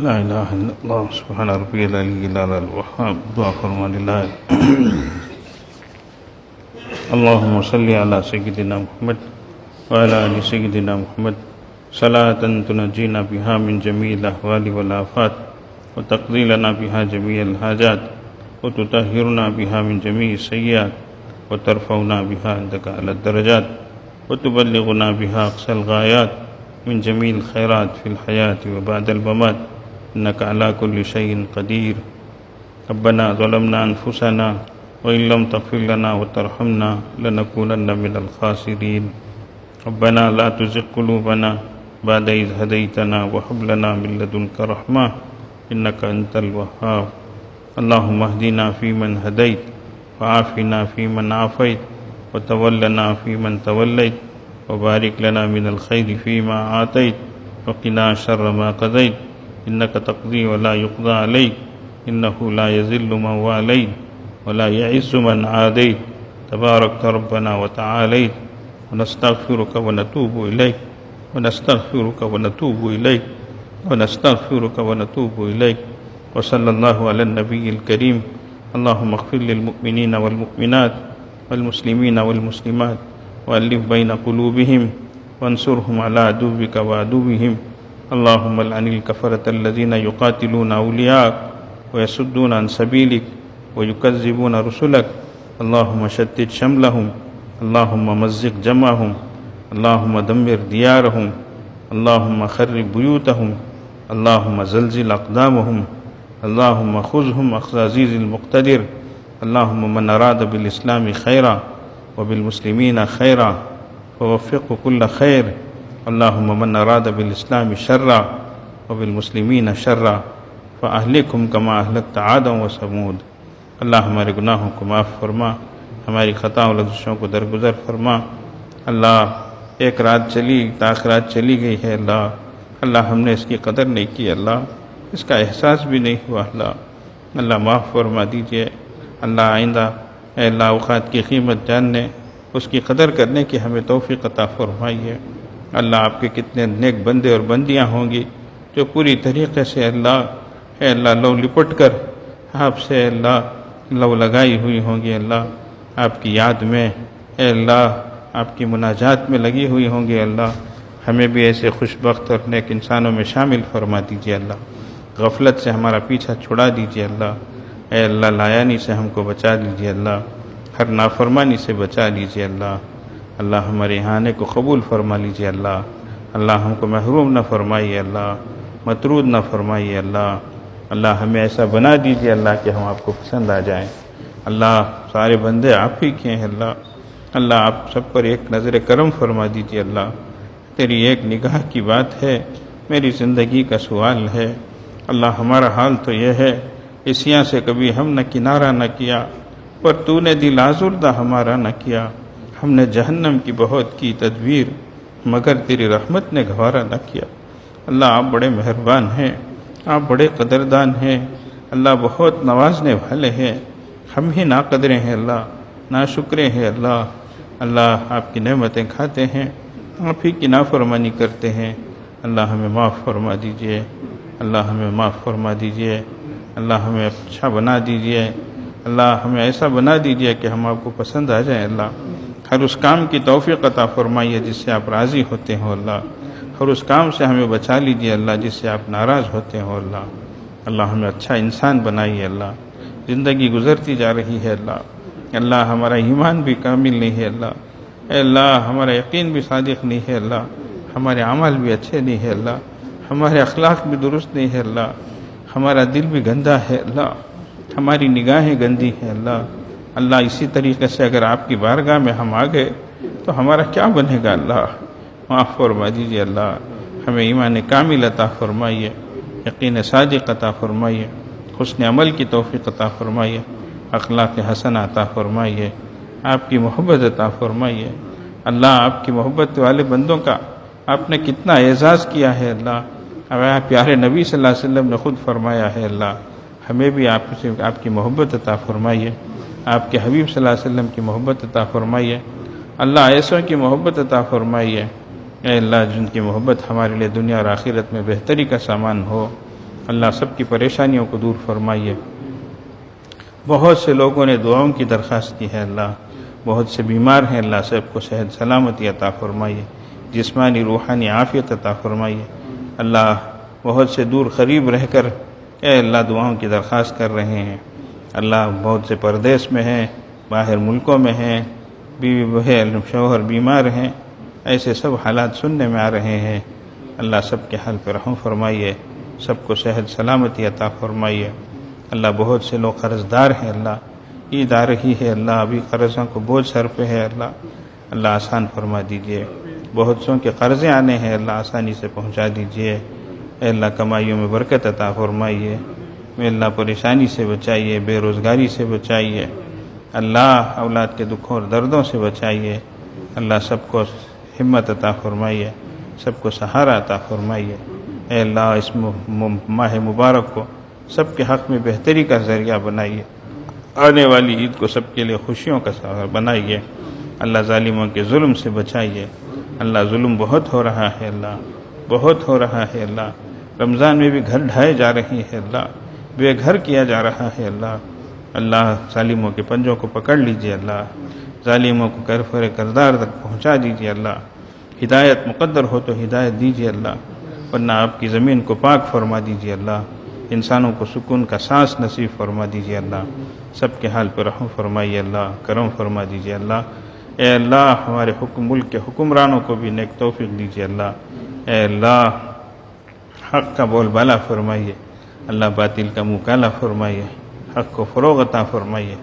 لا الہ الا اللہ سبحان ربی العلی الاعلی الوہاب۔ دعا فرما للہ اللہم صلی علی سیدنا محمد وعلی آل سیدنا محمد صلاة تنجینا بها من جمیع الاحوال والآفات وتقضی لنا بها جمیع الحاجات وتطہرنا بها من جمیع السیئات وترفعنا بها عندك على الدرجات وتبلغنا بها اقصى الغایات من جمیع الخیرات فی الحیاة وبعد الممات انك على كل شيء قدير۔ ربنا ظلمنا انفسنا وان لم تغفر لنا وترحمنا لنكونن من الخاسرين۔ ربنا لا تزغ قلوبنا بعد إذ هديتنا وهب لنا من لدنك رحمة انك انت الوهاب۔ اللهم اهدنا فيمن هديت وعافنا فيمن عافيت وتولنا فيمن توليت وبارك لنا من الخير فيما آتيت وقنا شر ما قضيت إنك تقضي ولا يقضى عليك إنه لا يذل من واليت ولا يعز من عاديت تباركت ربنا وتعاليت ونستغفرك ونتوب إليك ونستغفرك ونتوب إليك ونستغفرك ونتوب إليك وصلی اللہ علی النبی الکریم. اللہم اغفر للمؤمنین والمؤمنات والمسلمین والمسلمات والف بین قلوبہم وانصرهم على عدوك وعدوهم. اللهم لعن الكفرة الذين يقاتلون أولياءك ويصدون عن سبيلك ويكذبون رسلك. اللهم شتت شملهم. اللهم مزق جمعهم. اللهم دمر ديارهم. اللهم خرب بيوتهم. اللهم زلزل أقدامهم. اللهم خذهم أخذ عزيز المقتدر. اللهم من أراد بالإسلام خيرا وبالمسلمين خيرا ووفقه كل خير. اللهم من أراد بالإسلام شرا وبالمسلمين شرا فأهلكهم كما أهلكت عادا وثمود. اللہ ہمارے گناہوں کو معاف فرما، ہماری خطاؤں لغزشوں کو درگزر فرما. اللہ ایک رات چلی تاخرات چلی گئی ہے اللہ ہم نے اس کی قدر نہیں کی، اللہ اس کا احساس بھی نہیں ہوا. اللہ معاف فرما دیجئے. اللہ آئندہ اے اللہ اوقات کی قیمت جاننے، اس کی قدر کرنے کی ہمیں توفیق عطا فرمائیے. اللہ آپ کے کتنے نیک بندے اور بندیاں ہوں گی جو پوری طریقے سے اے اللہ لو لپٹ کر آپ سے اللہ لو لگائی ہوئی ہوں گی. اللہ آپ کی یاد میں اے اللہ آپ کی مناجات میں لگی ہوئی ہوں گی. اللہ ہمیں بھی ایسے خوش بخت اور نیک انسانوں میں شامل فرما دیجیے. اللہ غفلت سے ہمارا پیچھا چھڑا دیجیے. اللہ اے اللہ لایانی سے ہم کو بچا لیجیے. اللہ ہر نافرمانی سے بچا لیجیے. اللہ ہمارے آنے کو قبول فرما لیجیے. اللہ ہم کو محروم نہ فرمائیے. اللہ مطرود نہ فرمائیے. اللہ ہمیں ایسا بنا دیجیے اللہ کہ ہم آپ کو پسند آ جائیں. اللہ سارے بندے آپ ہی کے ہیں. اللہ آپ سب پر ایک نظر کرم فرما دیجیے. اللہ تیری ایک نگاہ کی بات ہے، میری زندگی کا سوال ہے. اللہ ہمارا حال تو یہ ہے، اسیاں سے کبھی ہم نے کنارہ نہ کیا، پر تو نے دل آزردہ ہمارا نہ کیا. ہم نے جہنم کی بہت کی تدبیر، مگر تیری رحمت نے گوارا نہ کیا. اللہ آپ بڑے مہربان ہیں، آپ بڑے قدردان ہیں. اللہ بہت نوازنے والے ہیں، ہم ہی ناقدرے ہیں. اللہ ناشکرے ہیں. اللہ آپ کی نعمتیں کھاتے ہیں، آپ ہی کی نافرمانی کرتے ہیں. اللہ ہمیں معاف فرما دیجئے. اللہ ہمیں معاف فرما دیجئے. اللہ ہمیں اچھا بنا دیجئے. اللہ ہمیں ایسا بنا دیجئے کہ ہم آپ کو پسند آ جائیں. اللہ ہر اس کام کی توفیق عطا فرمائیے جس سے آپ راضی ہوتے ہو. ہر اس کام سے ہمیں بچا لیجئے اللہ جس سے آپ ناراض ہوتے ہو. اللہ ہمیں اچھا انسان بنائیے. زندگی گزرتی جا رہی ہے. اللہ ہمارا ایمان بھی کامل نہیں ہے. اے اللہ ہمارا یقین بھی صادق نہیں ہے. ہمارے عمل بھی اچھے نہیں ہے. ہمارے اخلاق بھی درست نہیں ہے. ہمارا دل بھی گندا ہے. ہماری نگاہیں گندی ہیں. اللہ اسی طریقے سے اگر آپ کی بارگاہ میں ہم آ گئے تو ہمارا کیا بنے گا. معاف فرما دیجیے. اللہ ہمیں ایمان کامل عطا فرمائیے، یقین صادق عطا فرمائیے، حسن عمل کی توفیق عطا فرمائیے، اخلاق حسنہ عطا فرمائیے، آپ کی محبت عطا فرمائیے. اللہ آپ کی محبت والے بندوں کا آپ نے کتنا اعزاز کیا ہے. اللہ پیارے نبی صلی اللہ علیہ وسلم نے خود فرمایا ہے. ہمیں بھی آپ کی محبت عطا فرمائیے، آپ کے حبیب صلی اللہ علیہ وسلم کی محبت عطا فرمائیے. اللہ ایسوں کی محبت عطا فرمائیے اے اللہ جن کی محبت ہمارے لیے دنیا اور آخرت میں بہتری کا سامان ہو. اللہ سب کی پریشانیوں کو دور فرمائیے. بہت سے لوگوں نے دعاؤں کی درخواست کی ہے. بہت سے بیمار ہیں. اللہ سب کو صحت سلامتی عطا فرمائیے، جسمانی روحانی عافیت عطا فرمائیے. اللہ بہت سے دور قریب رہ کر اے اللہ دعاؤں کی درخواست کر رہے ہیں. اللہ بہت سے پردیس میں ہیں، باہر ملکوں میں ہیں، بیوی بہن شوہر بیمار ہیں. ایسے سب حالات سننے میں آ رہے ہیں. اللہ سب کے حال پہ رحم فرمائیے، سب کو صحت سلامتی عطا فرمائیے. اللہ بہت سے لوگ قرض دار ہیں. عید آ رہی ہے. ابھی قرضوں کو بوجھ سر پہ ہے. اللہ آسان فرما دیجئے. بہت سوں کے قرضیں آنے ہیں. آسانی سے پہنچا دیجئے. اے اللہ کمائیوں میں برکت عطا فرمائیے. اے اللہ پریشانی سے بچائیے، بے روزگاری سے بچائیے. اللہ اولاد کے دکھوں اور دردوں سے بچائیے. اللہ سب کو ہمت عطا فرمائیے، سب کو سہارا عطا فرمائیے. اے اللہ اس ماہ مبارک کو سب کے حق میں بہتری کا ذریعہ بنائیے. آنے والی عید کو سب کے لیے خوشیوں کا سہارا بنائیے. اللہ ظالموں کے ظلم سے بچائیے. اللہ ظلم بہت ہو رہا ہے. بہت ہو رہا ہے. رمضان میں بھی گھر ڈھائے جا رہی ہے. بے گھر کیا جا رہا ہے اللہ، اللہ ظالموں کے پنجوں کو پکڑ لیجیے اللہ، ظالموں کو کیفر کردار تک پہنچا دیجیے اللہ، ہدایت مقدر ہو تو ہدایت دیجیے اللہ، ورنہ آپ کی زمین کو پاک فرما دیجیے اللہ، انسانوں کو سکون کا سانس نصیب فرما دیجیے اللہ، سب کے حال پر رحم فرمائیے اللہ، کرم فرما دیجیے اللہ، اے اللہ ہمارے ملک کے حکمرانوں کو بھی نیک توفیق دیجیے اللہ، اے اللہ حق کا بول بالا فرمائیے اللہ، باطل کا منہ کالا فرمائیے، حق کو فروغ عطا فرمائیے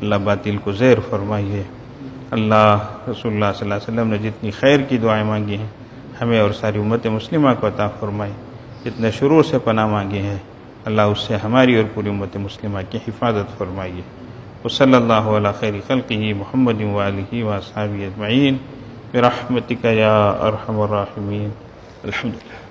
اللہ، باطل کو زیر فرمائیے اللہ۔ رسول اللہ صلی اللہ علیہ وسلم نے جتنی خیر کی دعائیں مانگی ہیں ہمیں اور ساری امت مسلمہ کو عطا فرمائے، جتنے شرور سے پناہ مانگی ہے اللہ اس سے ہماری اور پوری امت مسلمہ کی حفاظت فرمائیے۔ وصلی اللہ علی خیر خلقہ محمد وآلہ واصحابہ اجمعین برحمتک یا ارحم الراحمین۔ الحمدللہ۔